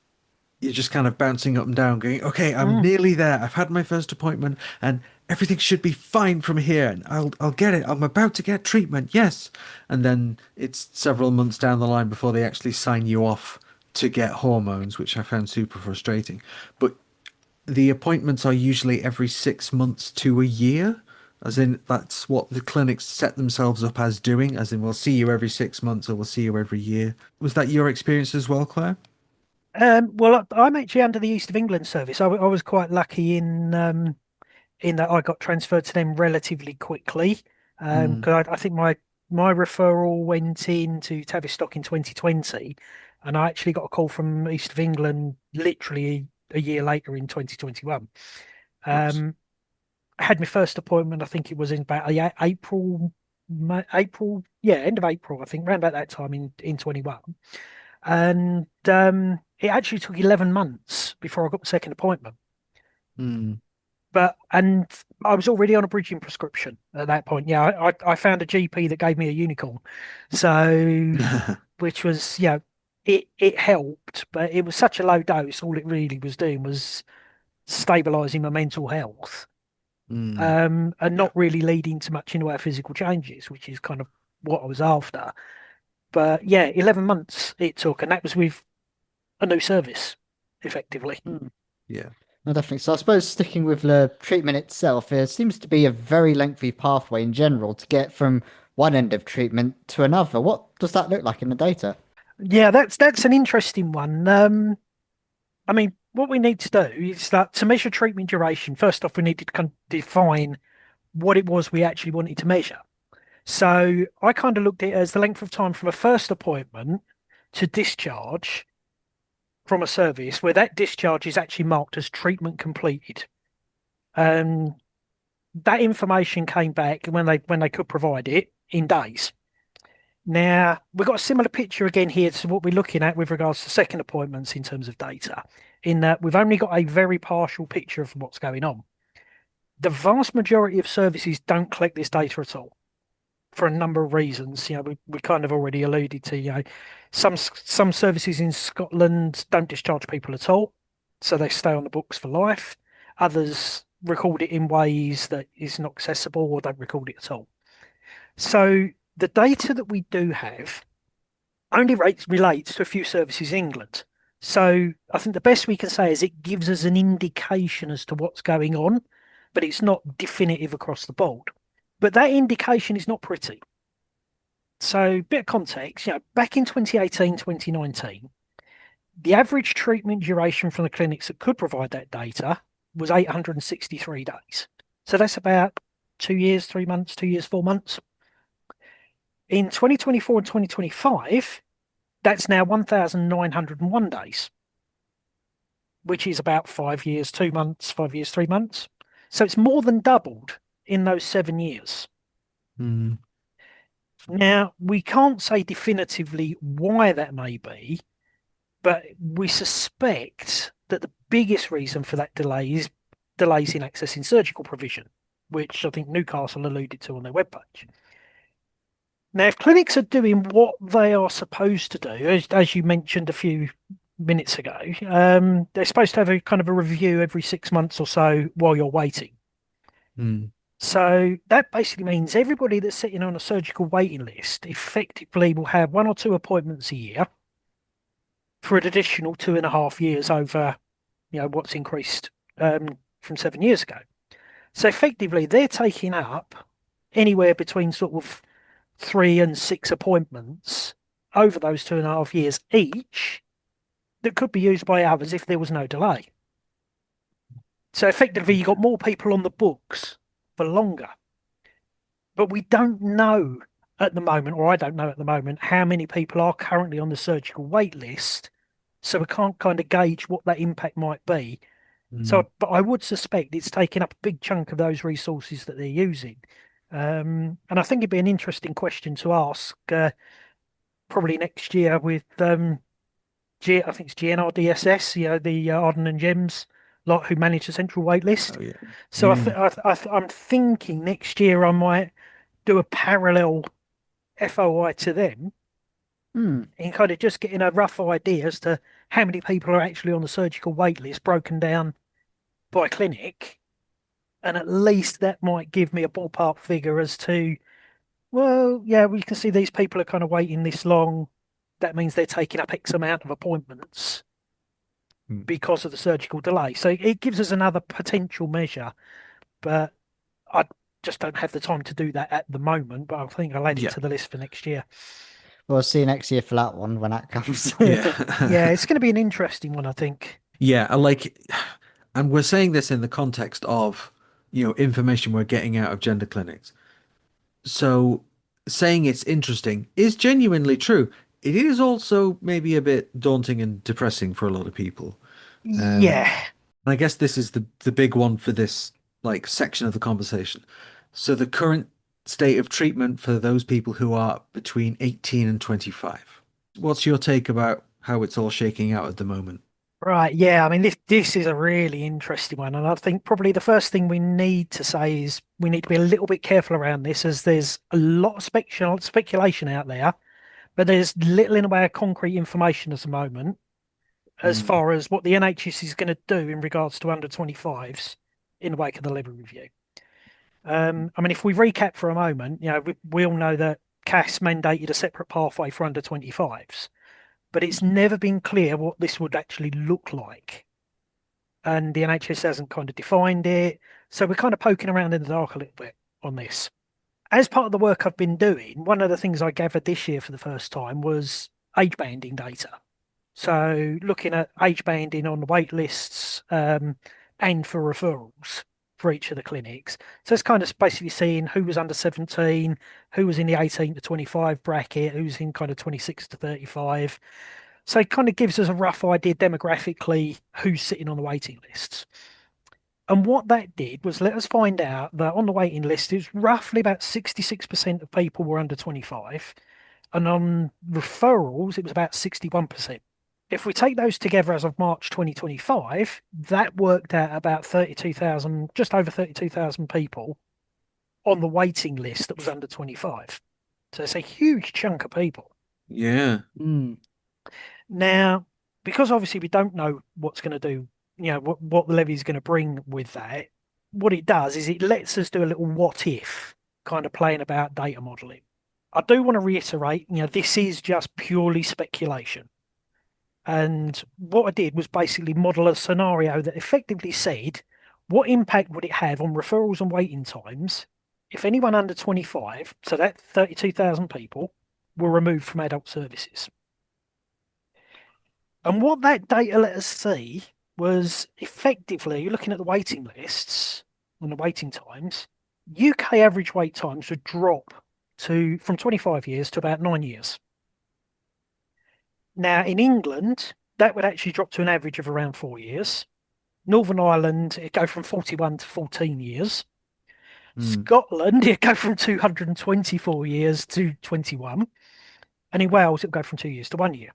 you're just kind of bouncing up and down, going, okay, I'm nearly there. I've had my first appointment and everything should be fine from here. And I'll get it. I'm about to get treatment. Yes. And then it's several months down the line before they actually sign you off to get hormones, which I found super frustrating. But the appointments are usually every 6 months to a year. As in, that's what the clinics set themselves up as doing. As in, we'll see you every 6 months or we'll see you every year. Was that your experience as well, Claire? Well, I'm actually under the East of England service. I was quite lucky in that I got transferred to them relatively quickly. Because I think my referral went in to Tavistock in 2020, and I actually got a call from East of England literally a year later in 2021. Nice. I had my first appointment. I think it was in about April, end of April. I think around about that time in 21, and it actually took 11 months before I got the second appointment. Mm. And I was already on a bridging prescription at that point. Yeah, I found a GP that gave me a unicorn, so which was it helped, but it was such a low dose. All it really was doing was stabilizing my mental health, and not really leading to much in the way of physical changes, which is kind of what I was after. But yeah, 11 months it took, and that was with a new service, effectively. Yeah. No, definitely. So I suppose sticking with the treatment itself, there seems to be a very lengthy pathway in general to get from one end of treatment to another. What does that look like in the data? Yeah, that's an interesting one. I mean, what we need to do is that to measure treatment duration, first off, we need to kind of define what it was we actually wanted to measure. So I kind of looked at it as the length of time from a first appointment to discharge from a service where that discharge is actually marked as treatment completed. That information came back when they could provide it in days. Now, we've got a similar picture again here to what we're looking at with regards to second appointments in terms of data, in that we've only got a very partial picture of what's going on. The vast majority of services don't collect this data at all for a number of reasons. We kind of already alluded to, some services in Scotland don't discharge people at all, so they stay on the books for life. Others record it in ways that is not accessible or don't record it at all. So the data that we do have only relates to a few services in England. So I think the best we can say is it gives us an indication as to what's going on, but it's not definitive across the board. But that indication is not pretty. So, bit of context, back in 2018, 2019, the average treatment duration from the clinics that could provide that data was 863 days. So that's about 2 years, 3 months, 2 years, 4 months. In 2024 and 2025, that's now 1,901 days, which is about 5 years, 2 months, 5 years, 3 months. So it's more than doubled in those 7 years. Now, we can't say definitively why that may be, but we suspect that the biggest reason for that delay is delays in accessing surgical provision, which I think Newcastle alluded to on their webpage. Now, if clinics are doing what they are supposed to do, as you mentioned a few minutes ago, they're supposed to have a kind of a review every 6 months or so while you're waiting. So that basically means everybody that's sitting on a surgical waiting list effectively will have 1 or 2 appointments a year for an additional 2.5 years over, what's increased from 7 years ago. So effectively, they're taking up anywhere between sort of 3 and 6 appointments over those 2.5 years each that could be used by others if there was no delay. So effectively, you've got more people on the books for longer. But we don't know at the moment, or I don't know at the moment, how many people are currently on the surgical wait list. So we can't kind of gauge what that impact might be. So, but I would suspect it's taking up a big chunk of those resources that they're using. And I think it'd be an interesting question to ask probably next year with I think it's GNRDSS, the Arden and Gems lot who manage the central wait list. Oh, yeah. So Yeah. I'm thinking next year I might do a parallel FOI to them and kind of just getting a rough idea as to how many people are actually on the surgical wait list broken down by clinic. And at least that might give me a ballpark figure as to, well, yeah, we can see these people are kind of waiting this long. That means they're taking up X amount of appointments because of the surgical delay. So it gives us another potential measure, but I just don't have the time to do that at the moment. But I think I'll add it to the list for next year. We'll see you next year for that one when that comes. Yeah, it's going to be an interesting one, I think. Yeah, and we're saying this in the context of, information we're getting out of gender clinics. So saying it's interesting is genuinely true. It is also maybe a bit daunting and depressing for a lot of people. Yeah. And I guess this is the big one for this section of the conversation. So the current state of treatment for those people who are between 18 and 25. What's your take about how it's all shaking out at the moment? Right, yeah. I mean, this is a really interesting one, and I think probably the first thing we need to say is we need to be a little bit careful around this, as there's a lot of speculation out there, but there's little in the way of concrete information at the moment as far as what the NHS is going to do in regards to under 25s in the wake of the levy review. I mean, if we recap for a moment, we all know that CAS mandated a separate pathway for under 25s. But it's never been clear what this would actually look like. And the NHS hasn't kind of defined it. So we're kind of poking around in the dark a little bit on this. As part of the work I've been doing, one of the things I gathered this year for the first time was age banding data. So looking at age banding on the wait lists and for referrals for each of the clinics. So it's kind of basically seeing who was under 17, who was in the 18 to 25 bracket, who's in kind of 26 to 35. So it kind of gives us a rough idea demographically who's sitting on the waiting lists. And what that did was let us find out that on the waiting list, it was roughly about 66% of people were under 25. And on referrals, it was about 61%. If we take those together as of March 2025, that worked out about 32,000, just over 32,000 people on the waiting list that was under 25. So it's a huge chunk of people. Yeah. Now, because obviously we don't know what's going to do, what the levy is going to bring with that, what it does is it lets us do a little what if kind of playing about data modeling. I do want to reiterate, this is just purely speculation. And what I did was basically model a scenario that effectively said, what impact would it have on referrals and waiting times if anyone under 25, so that 32,000 people, were removed from adult services? And what that data let us see was effectively, looking at the waiting lists and the waiting times, UK average wait times would drop from 25 years to about 9 years. Now, in England, that would actually drop to an average of around 4 years. Northern Ireland, it'd go from 41 to 14 years. Scotland, it'd go from 224 years to 21. And in Wales, it'd go from 2 years to 1 year.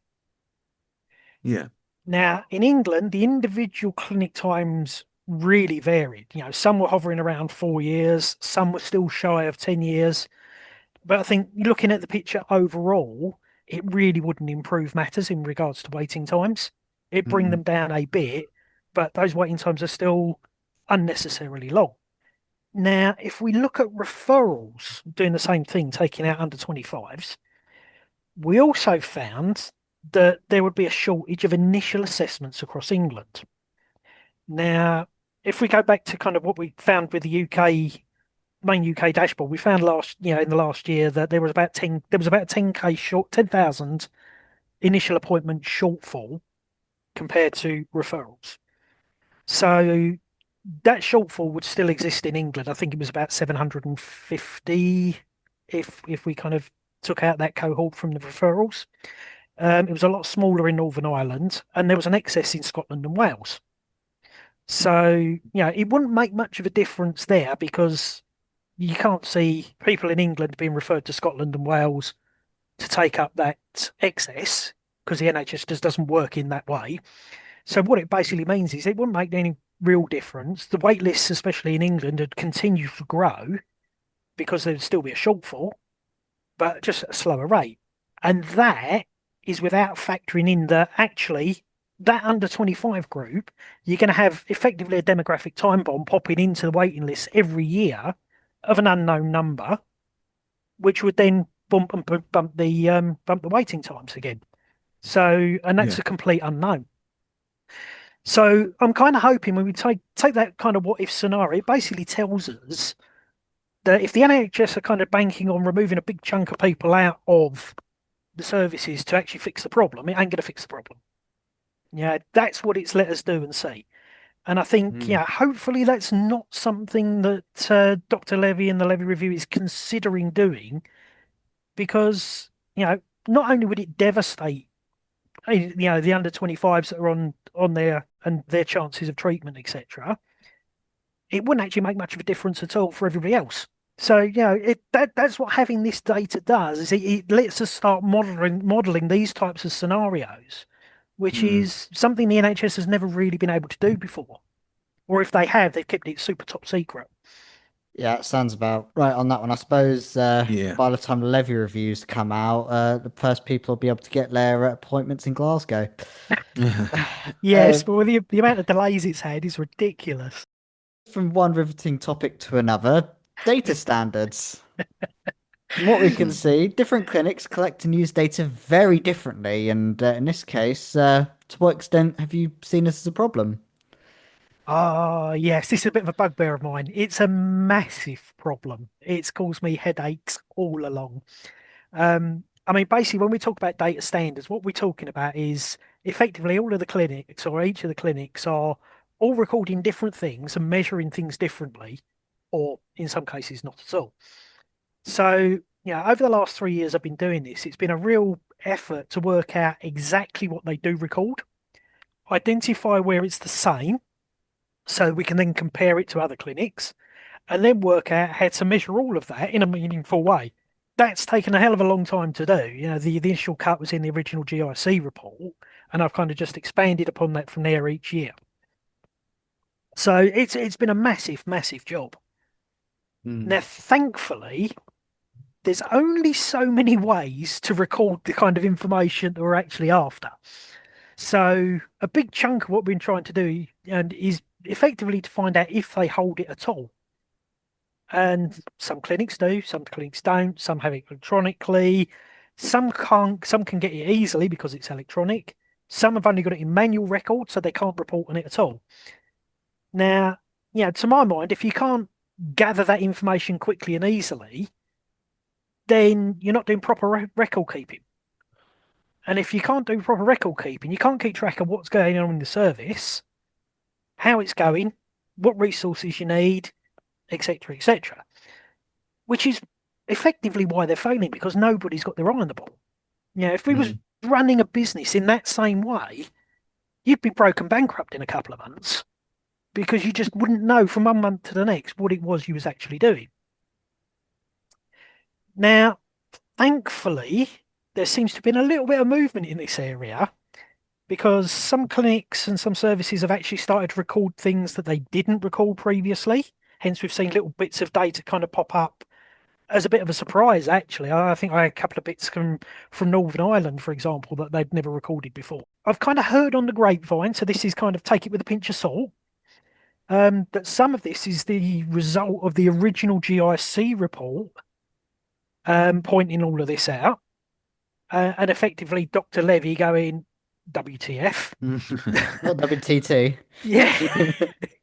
Yeah. Now, in England, the individual clinic times really varied. Some were hovering around 4 years, some were still shy of 10 years. But I think looking at the picture overall, it really wouldn't improve matters in regards to waiting times. It'd bring them down a bit, but those waiting times are still unnecessarily long. Now, if we look at referrals doing the same thing, taking out under 25s, we also found that there would be a shortage of initial assessments across England. Now, if we go back to kind of what we found with the main UK dashboard, we found in the last year that there was about 10k short, 10,000 initial appointment shortfall compared to referrals. So that shortfall would still exist in England. I think it was about 750 if we kind of took out that cohort from the referrals. It was a lot smaller in Northern Ireland, and there was an excess in Scotland and Wales. So, it wouldn't make much of a difference there because you can't see people in England being referred to Scotland and Wales to take up that excess because the NHS just doesn't work in that way. So what it basically means is it wouldn't make any real difference. The wait lists, especially in England, would continue to grow because there'd still be a shortfall, but just at a slower rate. And that is without factoring in that actually that under 25 group, you're going to have effectively a demographic time bomb popping into the waiting list every year of an unknown number, which would then bump the waiting times again. So, and that's a complete unknown. So I'm kind of hoping when we take that kind of what if scenario, it basically tells us that if the NHS are kind of banking on removing a big chunk of people out of the services to actually fix the problem, it ain't going to fix the problem. That's what it's let us do and see. And I think, hopefully that's not something that Dr. Levy and the Levy Review is considering doing, because, not only would it devastate, the under 25s that are on there and their chances of treatment, etc., it wouldn't actually make much of a difference at all for everybody else. So, that's what having this data does, is it lets us start modelling these types of scenarios, which is something the NHS has never really been able to do before. Or if they have, they've kept it super top secret. Yeah, it sounds about right on that one. I suppose by the time the Levy reviews come out, the first people will be able to get their appointments in Glasgow. Yes, but the amount of delays it's had is ridiculous. From one riveting topic to another, data standards. From what we can see, different clinics collect and use data very differently, and in this case, to what extent have you seen this as a problem? Yes, this is a bit of a bugbear of mine. It's a massive problem. It's caused me headaches all along. Basically, when we talk about data standards, what we're talking about is effectively all of the clinics or each of the clinics are all recording different things and measuring things differently, or in some cases, not at all. So, over the last 3 years I've been doing this, it's been a real effort to work out exactly what they do record, identify where it's the same, so we can then compare it to other clinics, and then work out how to measure all of that in a meaningful way. That's taken a hell of a long time to do. The initial cut was in the original GIC report, and I've kind of just expanded upon that from there each year. So it's been a massive, massive job. Now, thankfully, there's only so many ways to record the kind of information that we're actually after. So a big chunk of what we've been trying to do is effectively to find out if they hold it at all. And some clinics do, some clinics don't, some have it electronically, some can't, some can get it easily because it's electronic, some have only got it in manual record, so they can't report on it at all. Now, to my mind, if you can't gather that information quickly and easily, then you're not doing proper record keeping. And if you can't do proper record keeping, you can't keep track of what's going on in the service, how it's going, what resources you need, etc., etc. Which is effectively why they're failing, because nobody's got their eye on the ball. If we was running a business in that same way, you'd be broken bankrupt in a couple of months, because you just wouldn't know from one month to the next what it was you was actually doing. Now, thankfully, there seems to have been a little bit of movement in this area, because some clinics and some services have actually started to record things that they didn't record previously. Hence, we've seen little bits of data kind of pop up as a bit of a surprise, actually. I think I had a couple of bits from Northern Ireland, for example, that they'd never recorded before. I've kind of heard on the grapevine, so this is kind of take it with a pinch of salt, that some of this is the result of the original GIC report pointing all of this out, and effectively Dr. Levy going, WTF? Not WT2. Yeah,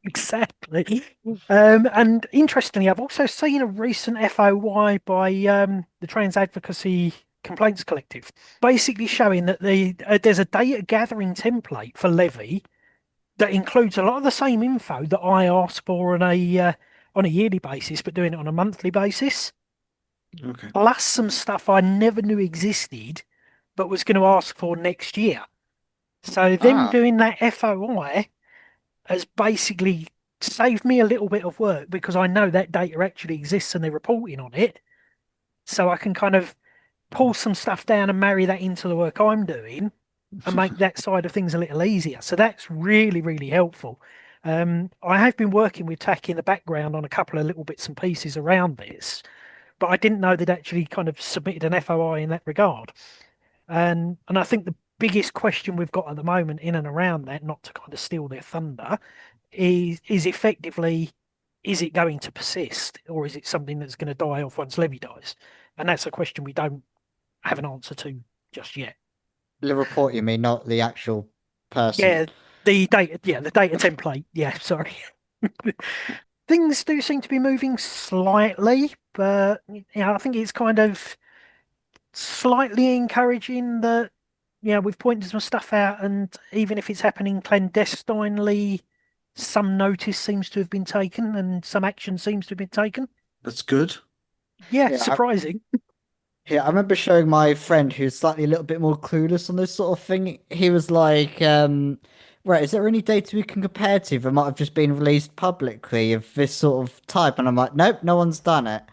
exactly. And interestingly, I've also seen a recent FOI by the Trans Advocacy Complaints Collective, basically showing that there's a data gathering template for Levy that includes a lot of the same info that I ask for on a yearly basis, but doing it on a monthly basis. Okay. Plus some stuff I never knew existed, but was going to ask for next year. So them doing that FOI has basically saved me a little bit of work because I know that data actually exists and they're reporting on it. So I can kind of pull some stuff down and marry that into the work I'm doing and make that side of things a little easier. So that's really, really helpful. I have been working with TAC in the background on a couple of little bits and pieces around this, but I didn't know they'd actually kind of submitted an FOI in that regard. And I think the biggest question we've got at the moment in and around that, not to kind of steal their thunder, is effectively, is it going to persist or is it something that's going to die off once Levy dies? And that's a question we don't have an answer to just yet. The report, you mean, not the actual person? Yeah, the data template. Yeah, sorry. Things do seem to be moving slightly, but I think it's kind of slightly encouraging that we've pointed some stuff out, and even if it's happening clandestinely, some notice seems to have been taken and some action seems to have been taken. That's good. Yeah, surprising. I remember showing my friend who's slightly a little bit more clueless on this sort of thing. He was like, right, is there any data we can compare to that might have just been released publicly of this sort of type? And I'm like, nope, no one's done it.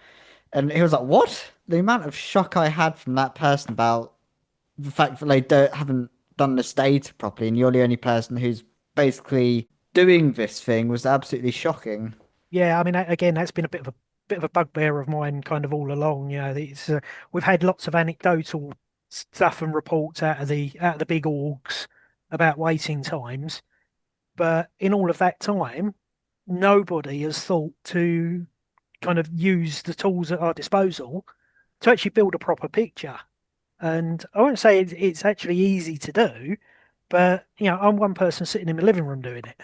And he was like, what? The amount of shock I had from that person about the fact that they haven't done this data properly, and you're the only person who's basically doing this thing was absolutely shocking. Yeah, I mean, again, that's been a bit of a bugbear of mine kind of all along. We've had lots of anecdotal stuff and reports out of the big orgs about waiting times, but in all of that time, nobody has thought to kind of use the tools at our disposal to actually build a proper picture. And I won't say it's actually easy to do, but I'm one person sitting in my living room doing it.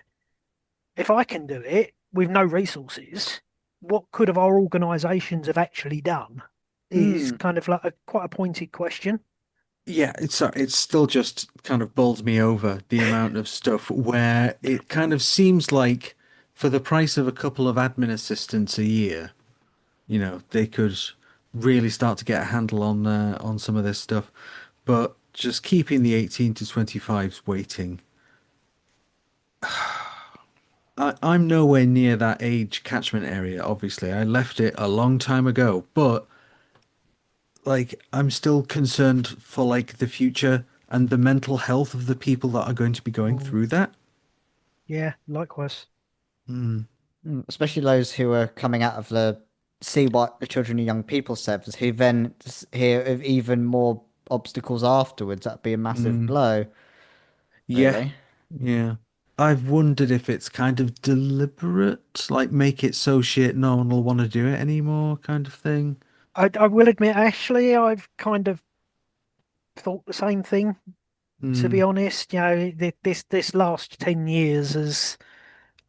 If I can do it with no resources, what could have our organisations have actually done is kind of like quite a pointed question. Yeah, it's still just kind of bowls me over the amount of stuff where it kind of seems like for the price of a couple of admin assistants a year, they could really start to get a handle on some of this stuff. But just keeping the 18 to 25s waiting. I'm nowhere near that age catchment area, obviously. I left it a long time ago, but I'm still concerned for the future and the mental health of the people that are going to be going through that. Yeah, likewise. Especially those who are coming out of the See What the Children and Young People service, who then hear of even more obstacles afterwards. That'd be a massive blow. Yeah, Really. yeah. I've wondered if it's kind of deliberate, make it so shit no one will want to do it anymore, kind of thing. I will admit, Ashley, I've kind of thought the same thing. To be honest, this last 10 years has,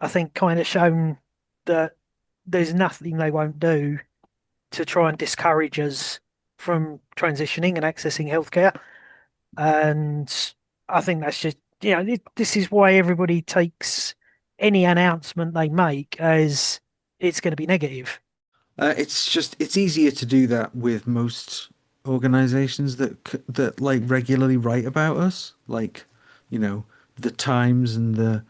I think, kind of shown that there's nothing they won't do to try and discourage us from transitioning and accessing healthcare. And I think that's just, this is why everybody takes any announcement they make as it's going to be negative. It's easier to do that with most organizations that regularly write about us, the Times and the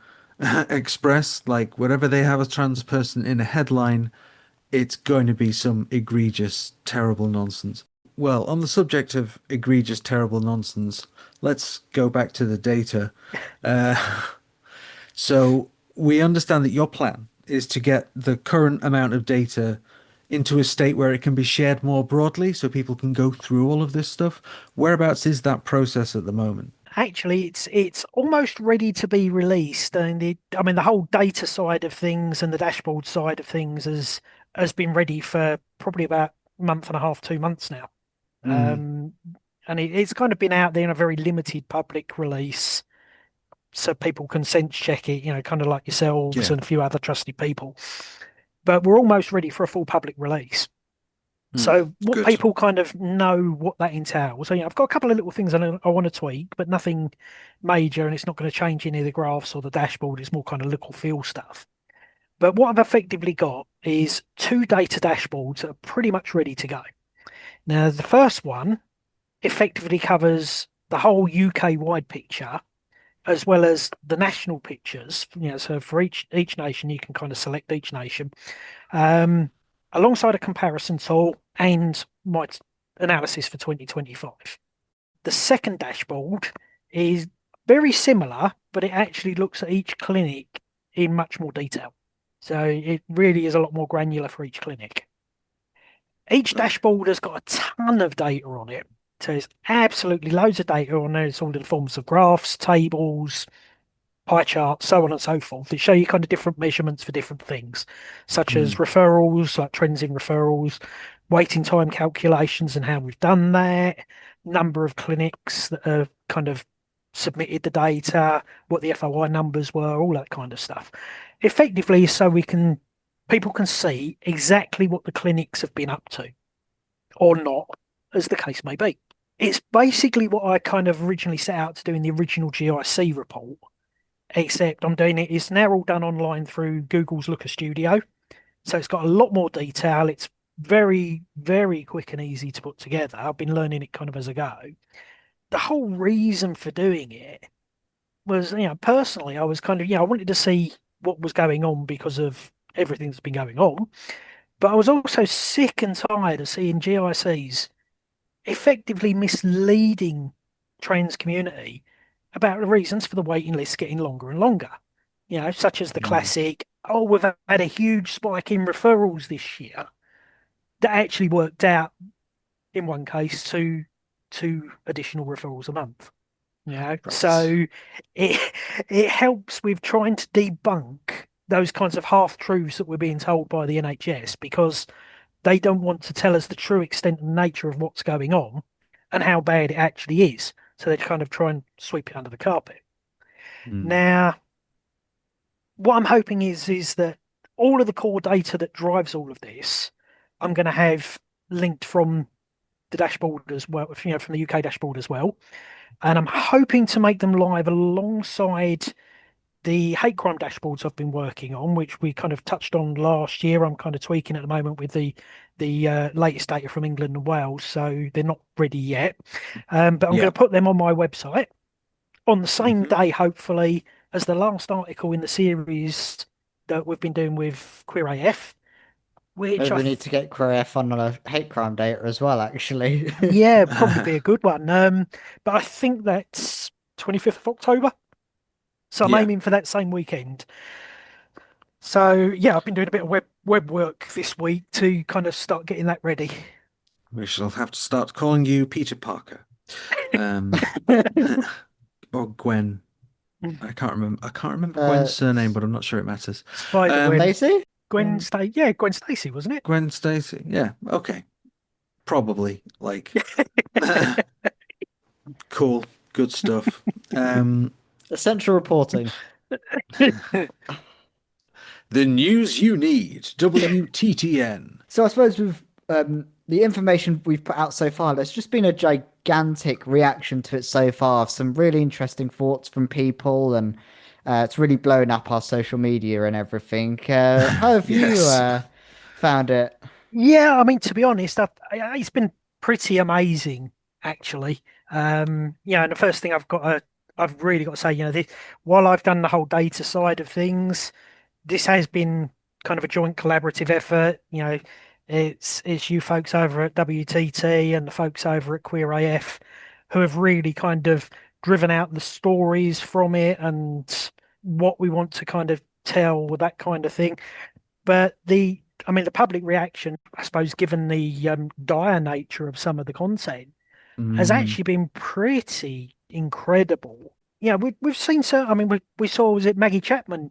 Express, whatever they have a trans person in a headline, it's going to be some egregious, terrible nonsense. Well, on the subject of egregious, terrible nonsense, let's go back to the data. So we understand that your plan is to get the current amount of data into a state where it can be shared more broadly so people can go through all of this stuff. Whereabouts is that process at the moment? actually, it's almost ready to be released, and the whole data side of things and the dashboard side of things has been ready for probably about a month and a half, 2 months now. And it's kind of been out there in a very limited public release, so people can sense check it, kind of like yourselves and a few other trusted people. But we're almost ready for a full public release. So what good. people kind of know what that entails. So I've got a couple of little things I want to tweak, but nothing major, and it's not going to change any of the graphs or the dashboard. It's more kind of look or feel stuff. But what I've effectively got is 2 data dashboards that are pretty much ready to go. Now, the first one effectively covers the whole UK-wide picture, as well as the national pictures. So for each nation, you can kind of select each nation. Alongside a comparison tool and my analysis for 2025. The second dashboard is very similar, but it actually looks at each clinic in much more detail. So it really is a lot more granular for each clinic. Each dashboard has got a ton of data on it. So there's absolutely loads of data on there. It's all in the forms of graphs, tables, pie charts, so on and so forth. They show you kind of different measurements for different things, such as referrals, like trends in referrals, waiting time calculations and how we've done that, number of clinics that have kind of submitted the data, what the FOI numbers were, all that kind of stuff. Effectively, so people can see exactly what the clinics have been up to, or not, as the case may be. It's basically what I kind of originally set out to do in the original GIC report, except I'm doing it's now all done online through Google's Looker Studio. So it's got a lot more detail. It's very, very quick and easy to put together. I've been learning it kind of as I go. The whole reason for doing it was, personally, I was kind of, I wanted to see what was going on because of everything that's been going on. But I was also sick and tired of seeing GICs effectively misleading trans community about the reasons for the waiting list getting longer and longer. Such as the classic, we've had a huge spike in referrals this year. That actually worked out, in one case, to 2 additional referrals a month. Right. So it helps with trying to debunk those kinds of half-truths that we're being told by the NHS, because they don't want to tell us the true extent and nature of what's going on and how bad it actually is. So they kind of try and sweep it under the carpet. Now, what I'm hoping is that all of the core data that drives all of this, I'm going to have linked from the dashboard as well, from the UK dashboard as well. And I'm hoping to make them live alongside the hate crime dashboards I've been working on, which we kind of touched on last year. I'm kind of tweaking at the moment with the latest data from England and Wales, so they're not ready yet. But I'm going to put them on my website on the same day, hopefully, as the last article in the series that we've been doing with Queer AF. Maybe we need to get Queer AF on a hate crime data as well, actually. Yeah, probably be a good one. But I think that's 25th of October. So I'm aiming for that same weekend. So I've been doing a bit of web work this week to kind of start getting that ready. We shall have to start calling you Peter Parker, or Gwen. I can't remember Gwen's surname, but I'm not sure it matters. Stacey? Gwen Stacy, wasn't it? Gwen Stacy. Yeah. Okay. Probably. Cool. Good stuff. Essential reporting. The news you need. WTTN. So I suppose with the information we've put out so far, there's just been a gigantic reaction to it so far. Some really interesting thoughts from people, and it's really blown up our social media and everything. How have you found it? Yeah, I mean, to be honest, it's been pretty amazing, actually. And the first thing I've really got to say, while I've done the whole data side of things, this has been kind of a joint collaborative effort. It's you folks over at WTT and the folks over at Queer AF who have really kind of driven out the stories from it and what we want to kind of tell with that kind of thing. But the public reaction, I suppose, given the dire nature of some of the content, has actually been pretty incredible. Yeah, we've seen so. I mean, we saw, was it Maggie Chapman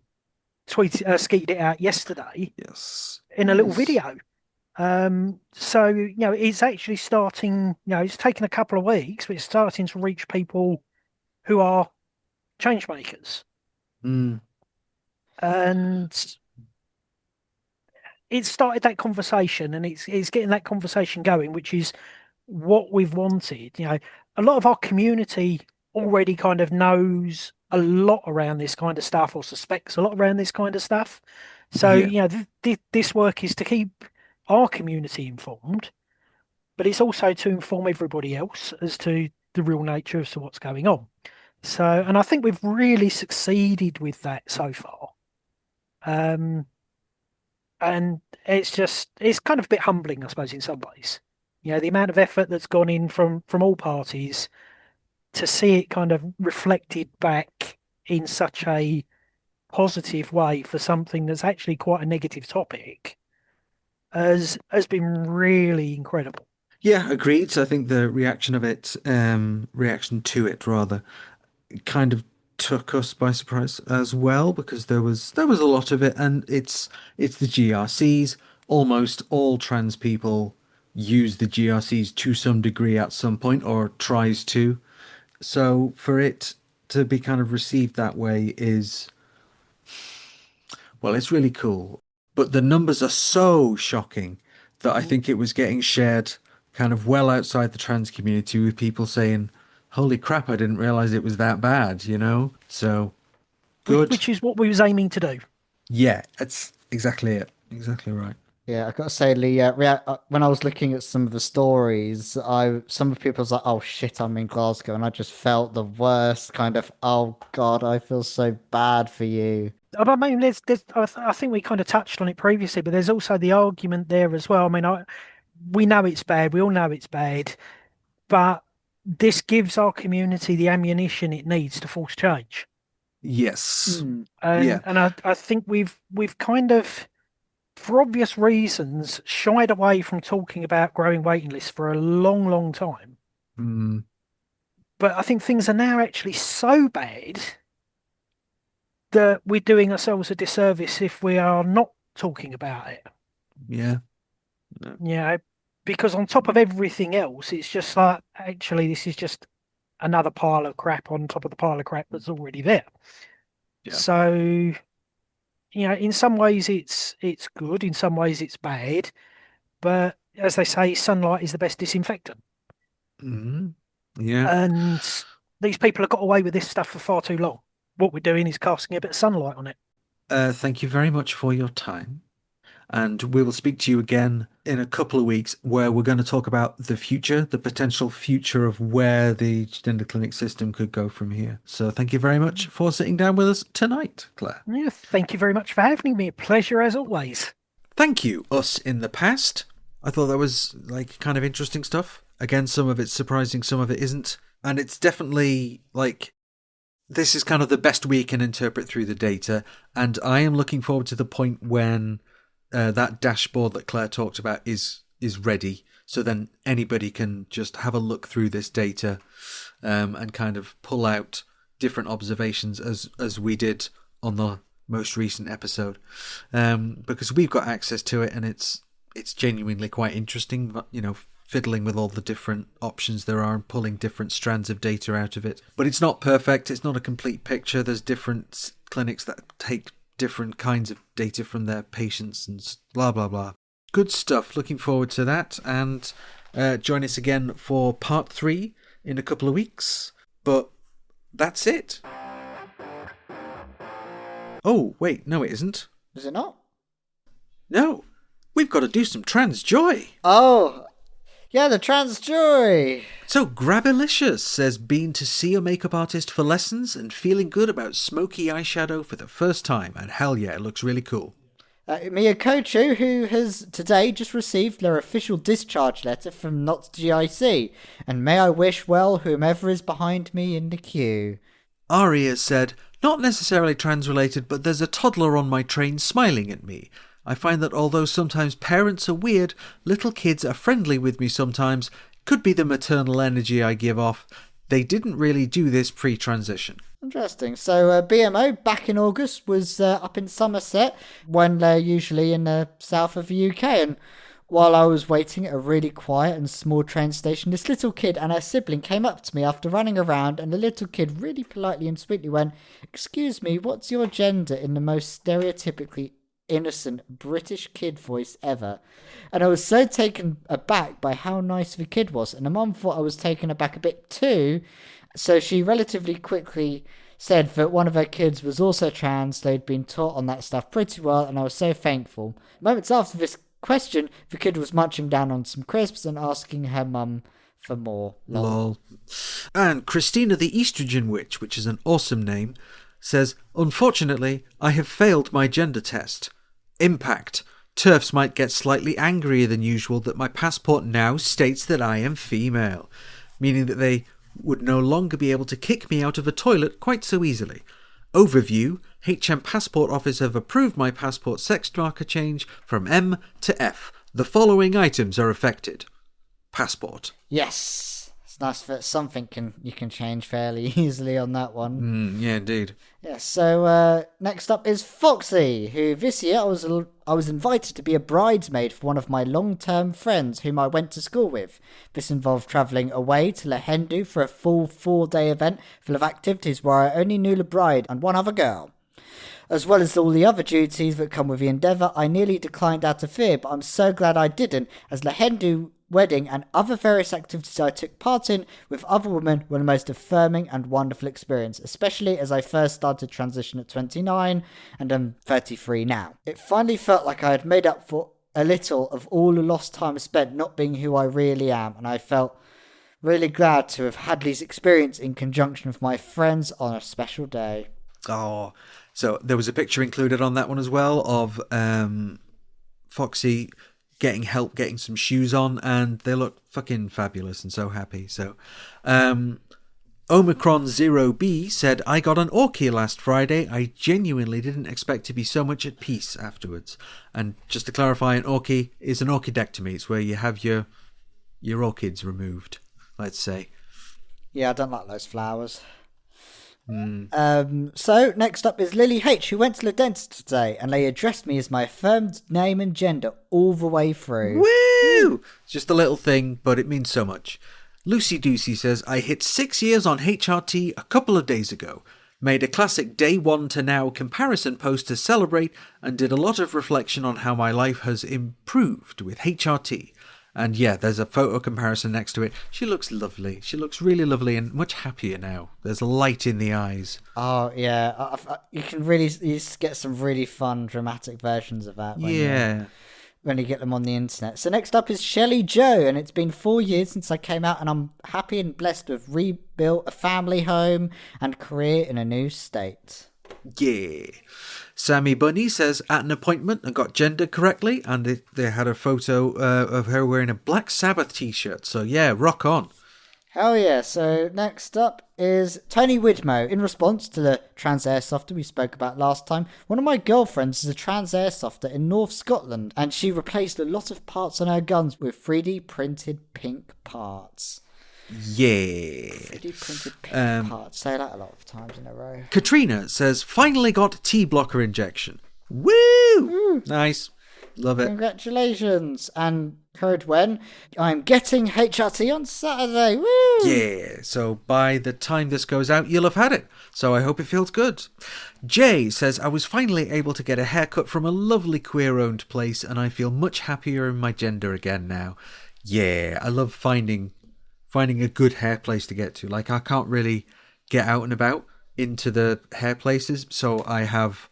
skeeted it out yesterday Yes. in a little video. So it's actually starting. It's taken a couple of weeks, but it's starting to reach people who are change makers, Mm. and it started that conversation, and it's getting that conversation going, which is what we've wanted. A lot of our community already kind of knows a lot around this kind of stuff, or suspects a lot around this kind of stuff. So Yeah. this work is to keep our community informed, but it's also to inform everybody else as to the real nature as to what's going on. So, and I think we've really succeeded with that so far. And it's kind of a bit humbling, I suppose, in some ways. The amount of effort that's gone in from all parties to see it kind of reflected back in such a positive way for something that's actually quite a negative topic has been really incredible. Yeah, agreed. I think the reaction to it rather, kind of took us by surprise as well, because there was a lot of it, and it's the GRCs. Almost all trans people use the GRCs to some degree at some point, or tries to. So for it to be kind of received that way is, well, it's really cool. But the numbers are so shocking that I think it was getting shared kind of well outside the trans community, with people saying, holy crap, I didn't realize it was that bad, So, good. Which is what we was aiming to do. Yeah, that's exactly it. Exactly right. Yeah, I gotta say, Lee, when I was looking at some of the stories, some of people was like, "Oh shit, I'm in Glasgow," and I just felt the worst kind of, "Oh God, I feel so bad for you." I mean, I think we kind of touched on it previously, but there's also the argument there as well. I mean, we know it's bad. We all know it's bad, but this gives our community the ammunition it needs to force change. Yes. And Yeah. and I think we've kind of, for obvious reasons, shied away from talking about growing waiting lists for a long, long time. Mm, But I think things are now actually so bad that we're doing ourselves a disservice if we are not talking about it. yeah. Because on top of everything else, it's just like, actually, this is just another pile of crap on top of the pile of crap that's already there. Yeah. So, in some ways it's good, in some ways it's bad, but as they say, sunlight is the best disinfectant. Mm, yeah. And these people have got away with this stuff for far too long. What we're doing is casting a bit of sunlight on it. Thank you very much for your time. And we will speak to you again in a couple of weeks, where we're going to talk about the future, the potential future of where the gender clinic system could go from here. So thank you very much for sitting down with us tonight, Claire. Yeah, thank you very much for having me. A pleasure as always. Thank you, Us in the Past. I thought that was kind of interesting stuff. Again, some of it's surprising, some of it isn't. And it's definitely this is kind of the best we can interpret through the data. And I am looking forward to the point when that dashboard that Claire talked about is ready. So then anybody can just have a look through this data and kind of pull out different observations as we did on the most recent episode. Because we've got access to it, and it's genuinely quite interesting, fiddling with all the different options there are and pulling different strands of data out of it. But it's not perfect. It's not a complete picture. There's different clinics that take different kinds of data from their patients and blah, blah, blah. Good stuff. Looking forward to that. And join us again for part 3 in a couple of weeks. But that's it. Oh, wait. No, it isn't. Is it not? No. We've got to do some trans joy. Oh, yeah, the trans joy. So Grabilicious says, been to see a makeup artist for lessons and feeling good about smoky eyeshadow for the first time, and hell yeah, it looks really cool. Mia Kochu, who has today just received their official discharge letter from NOTS GIC, and may I wish well whomever is behind me in the queue. Aria said, not necessarily trans related, but there's a toddler on my train smiling at me. I find that although sometimes parents are weird, little kids are friendly with me sometimes. Could be the maternal energy I give off. they didn't really do this pre-transition. Interesting. So BMO back in August was up in Somerset when they're usually in the south of the UK. And while I was waiting at a really quiet and small train station, this little kid and her sibling came up to me after running around, and the little kid really politely and sweetly went, "Excuse me, what's your gender?" in the most stereotypically innocent British kid voice ever. And I was so taken aback by how nice the kid was, and the mum thought I was taken aback a bit too, so she relatively quickly said that one of her kids was also trans. They'd been taught on that stuff pretty well, and I was so thankful. Moments after this question, the kid was munching down on some crisps and asking her mum for more. Lol. And Christina the Estrogen Witch, which is an awesome name, says, "Unfortunately, I have failed my gender test. Impact. TERFs might get slightly angrier than usual that my passport now states that I am female, meaning that they would no longer be able to kick me out of a toilet quite so easily. Overview, HM Passport Office have approved my passport sex marker change from M to F. The following items are affected. Passport." Yes. It's nice that something you can change fairly easily on that one. Yeah, indeed. Yeah, so next up is Foxy, who this year I was invited to be a bridesmaid for one of my long-term friends whom I went to school with. This involved travelling away to Lahendu for a full 4-day event full of activities where I only knew the bride and one other girl. As well as all the other duties that come with the endeavour, I nearly declined out of fear, but I'm so glad I didn't, as Lahendu wedding and other various activities I took part in with other women were the most affirming and wonderful experience, especially as I first started transition at 29 and I'm 33 now. It finally felt like I had made up for a little of all the lost time spent not being who I really am, and I felt really glad to have had these experiences in conjunction with my friends on a special day. Oh, so there was a picture included on that one as well of Foxy getting help getting some shoes on, and they look fucking fabulous and so happy. So Omicron 0B said, "I got an orchid last Friday. I genuinely didn't expect to be so much at peace afterwards." And just to clarify, an orchid is an orchidectomy. It's where you have your orchids removed, let's say. Yeah, I don't like those flowers. So next up is Lily H, who went to the dentist today, and they addressed me as my affirmed name and gender all the way through. Woo! It's just a little thing, but it means so much. Lucy Doocy says, "I hit 6 years on HRT a couple of days ago. Made a classic day one to now comparison post to celebrate, and did a lot of reflection on how my life has improved with HRT. And yeah, there's a photo comparison next to it. She looks lovely. She looks really lovely and much happier now. There's light in the eyes." Oh, yeah. You can really get some really fun, dramatic versions of that when you get them on the internet. So next up is Shelley Joe, and it's been 4 years since I came out, and I'm happy and blessed to have rebuilt a family home and career in a new state. Yeah. Sammy Bunny says, "At an appointment and got gender correctly," and they had a photo of her wearing a Black Sabbath t-shirt. So yeah, rock on. Hell yeah. So next up is Tony Widmo. In response to the trans airsofter we spoke about last time, one of my girlfriends is a trans airsofter in North Scotland, and she replaced a lot of parts on her guns with 3D printed pink parts. Yeah. 3D printed pink parts. Say that a lot of times in a row. Katrina says, "Finally got T-blocker injection. Woo! Nice. Love it." Congratulations. And heard when? I'm getting HRT on Saturday. Woo! Yeah, so by the time this goes out, you'll have had it. So I hope it feels good. Jay says, "I was finally able to get a haircut from a lovely queer-owned place, and I feel much happier in my gender again now." Yeah, I love finding a good hair place to get to. Like, I can't really get out and about into the hair places, so I have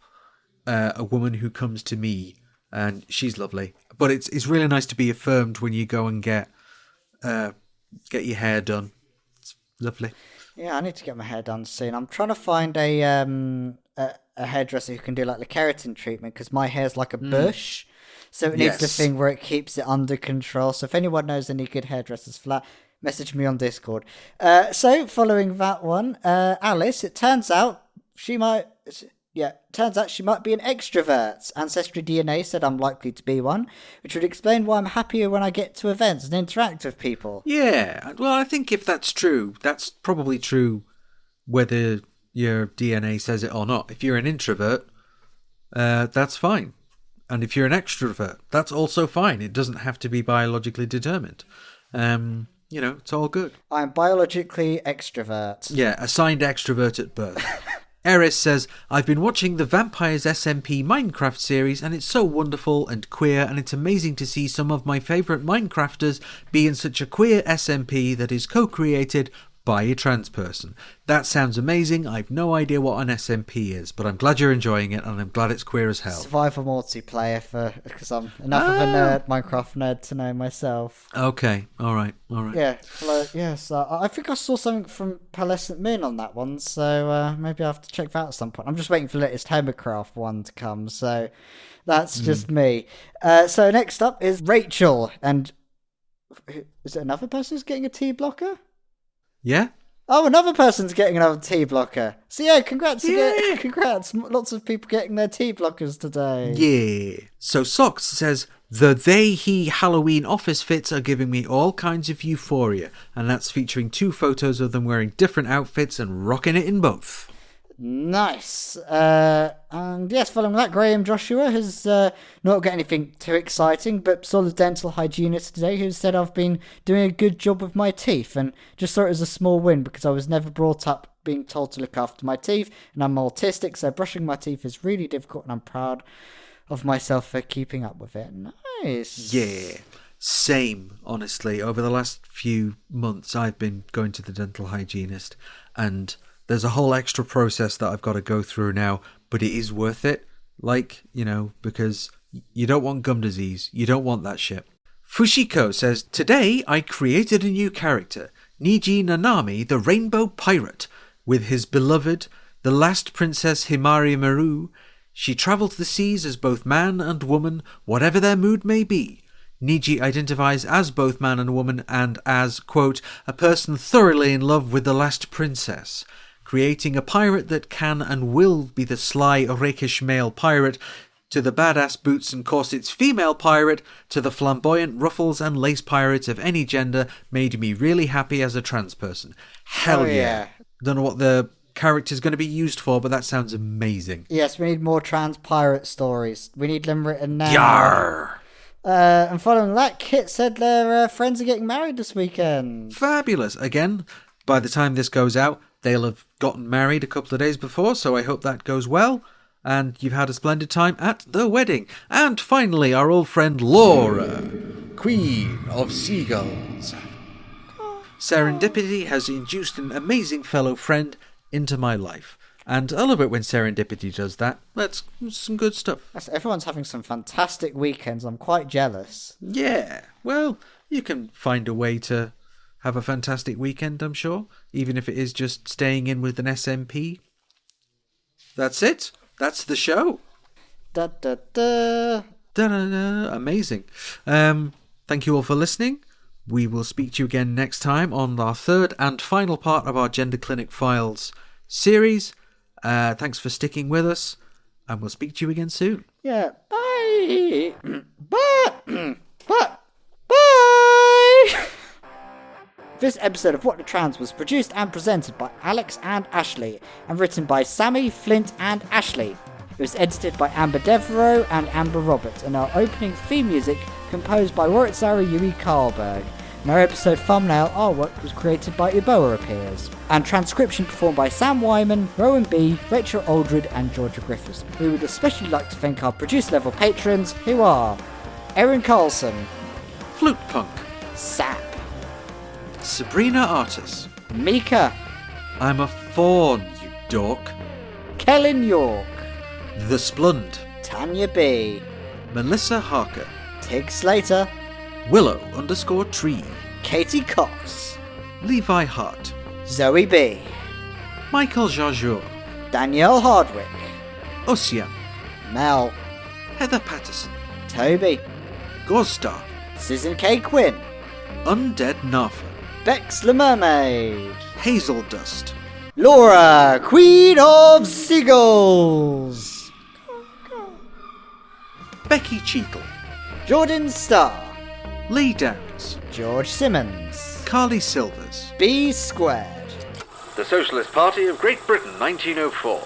a woman who comes to me, and she's lovely. But it's really nice to be affirmed when you go and get your hair done. It's lovely. Yeah, I need to get my hair done soon. I'm trying to find a hairdresser who can do like the keratin treatment, because my hair's like a bush. So it needs the thing where it keeps it under control. So if anyone knows any good hairdressers for that, message me on Discord. So following that one, Alice, it turns out Yeah, turns out she might be an extrovert. Ancestry DNA said I'm likely to be one, which would explain why I'm happier when I get to events and interact with people. Yeah, well, I think if that's true, that's probably true whether your DNA says it or not. If you're an introvert, that's fine. And if you're an extrovert, that's also fine. It doesn't have to be biologically determined. It's all good. I'm biologically extrovert. Yeah, assigned extrovert at birth. Eris says, I've been watching the Vampires SMP Minecraft series and it's so wonderful and queer, and it's amazing to see some of my favourite Minecrafters be in such a queer SMP that is co-created by a trans person. That sounds amazing. I've no idea what an SMP is, but I'm glad you're enjoying it and I'm glad it's queer as hell. Survivor multiplayer, because I'm enough of a nerd, Minecraft nerd to know myself. Okay, all right. Yeah, so I think I saw something from Pearlescent Moon on that one, so maybe I'll have to check that out at some point. I'm just waiting for the latest Homercraft one to come, so that's just me. So next up is Rachel, and is it another person who's getting a T blocker? Yeah? Oh, another person's getting another T blocker. So yeah, congrats. Congrats. Lots of people getting their T blockers today. Yeah. So Socks says, the he Halloween office fits are giving me all kinds of euphoria. And that's featuring 2 photos of them wearing different outfits and rocking it in both. Nice. And yes, following that, Graham Joshua has not got anything too exciting, but saw the dental hygienist today who said I've been doing a good job with my teeth, and just saw it as a small win because I was never brought up being told to look after my teeth, and I'm autistic, so brushing my teeth is really difficult, and I'm proud of myself for keeping up with it. Nice. Yeah. Same, honestly. Over the last few months, I've been going to the dental hygienist, and there's a whole extra process that I've got to go through now, but it is worth it. Because you don't want gum disease. You don't want that shit. Fushiko says, today I created a new character, Niji Nanami, the Rainbow Pirate, with his beloved, the last Princess Himari Maru. She travels the seas as both man and woman, whatever their mood may be. Niji identifies as both man and woman and as, quote, a person thoroughly in love with the last princess. Creating a pirate that can and will be the sly, rakish male pirate, to the badass boots and corsets female pirate, to the flamboyant ruffles and lace pirates of any gender, made me really happy as a trans person. Hell yeah. Don't know what the character's going to be used for, but that sounds amazing. Yes, we need more trans pirate stories. We need them written now. Yarr! And following that, Kit said their friends are getting married this weekend. Fabulous. Again, by the time this goes out, they'll have gotten married a couple of days before, so I hope that goes well. And you've had a splendid time at the wedding. And finally, our old friend Laura, Queen of Seagulls. Serendipity has induced an amazing fellow friend into my life. And I love it when serendipity does that. That's some good stuff. Everyone's having some fantastic weekends. I'm quite jealous. Yeah. Well, you can find a way to have a fantastic weekend, I'm sure. Even if it is just staying in with an SMP. That's it. That's the show. Da da da. Da-da-da. Amazing. Thank you all for listening. We will speak to you again next time on our third and final part of our Gender Clinic Files series. Thanks for sticking with us, and we'll speak to you again soon. Yeah. Bye. Bye. This episode of What the Trans was produced and presented by Alyx and Ashleigh, and written by Sammy, Flint, and Ashleigh. It was edited by Amber Devereaux and Amber Roberts, and our opening theme music composed by Woritzari Yui Karlberg. And our episode thumbnail artwork was created by Iboa Appears, and transcription performed by Sam Wyman, Rowan B, Rachel Aldred, and Georgia Griffiths. We would especially like to thank our producer-level patrons, who are Erin Carlson, Flute Punk, Sap, Sabrina Artis, Mika, I'm a fawn, you dork, Kellen York, The Splund, Tanya B, Melissa Harker, Tig Slater, Willow_tree, Katie Cox, Levi Hart, Zoe B, Michael Jarjour, Danielle Hardwick, Ossian, Mel, Heather Patterson, Toby, Gorstar, Susan K. Quinn, Undead Narfa, Bex the Mermaid, Hazel Dust, Laura, Queen of Seagulls. Becky Cheadle. Jordan Starr. Lee Downs. George Simmons. Carly Silvers. B Squared. The Socialist Party of Great Britain, 1904.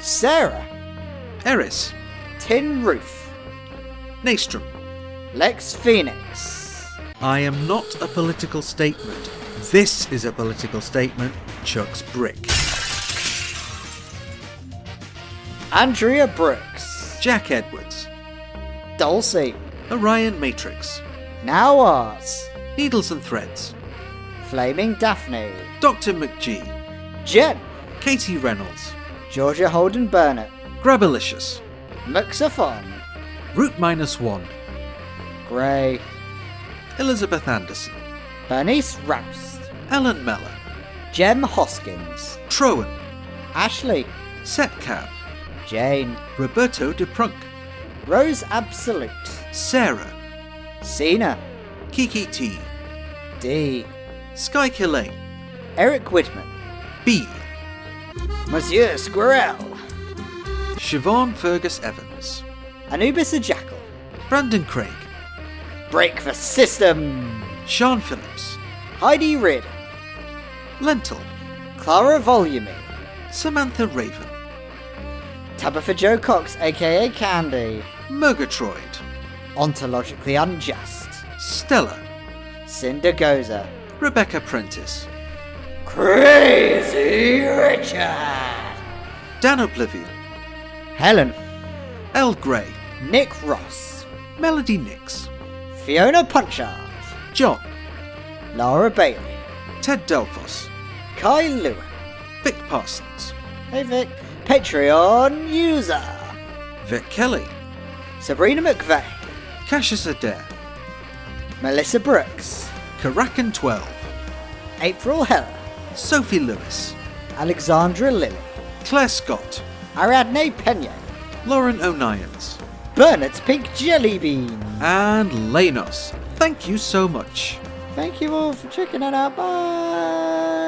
Sarah. Eris. Tin Roof. Naystrom. Lex Phoenix. I am not a political statement. This is a political statement. Chuck's Brick. Andrea Brooks. Jack Edwards. Dulcie. Orion Matrix. Now Arts. Needles and Threads. Flaming Daphne. Dr. McGee. Jen. Katie Reynolds. Georgia Holden Burnett. Grabalicious. Muxaphon. Route -1. Gray. Elizabeth Anderson. Bernice Roust. Ellen Mellor. Jem Hoskins. Trowan. Ashley. Setcab. Jane. Roberto de Prunk. Rose Absolute. Sarah. Cena. Kiki T. D. Sky Killane. Eric Whitman. B. Monsieur Squirrel. Siobhan Fergus Evans. Anubis the Jackal. Brandon Craig. Break the System. Sean Phillips. Heidi Reardon. Lentil. Clara Volume. Samantha Raven. Tabitha Joe Cox, aka Candy. Murgatroyd. Ontologically Unjust. Stella. Cinder Goza. Rebecca Prentice. Crazy Richard. Dan Oblivion. Helen. Elle Gray. Nick Ross. Melody Nix. Fiona Punchard. John. Laura Bailey. Ted Delphos. Kai Lewin. Vic Parsons. Hey Vic. Patreon user. Vic Kelly. Sabrina McVeigh. Cassius Adair. Melissa Brooks. Karakan 12. April Heller. Sophie Lewis. Alexandra Lilly. Claire Scott. Ariadne Pena. Lauren O'Nions. Bernard's Pink Jelly Bean. And Lanos. Thank you so much. Thank you all for checking it out. Bye.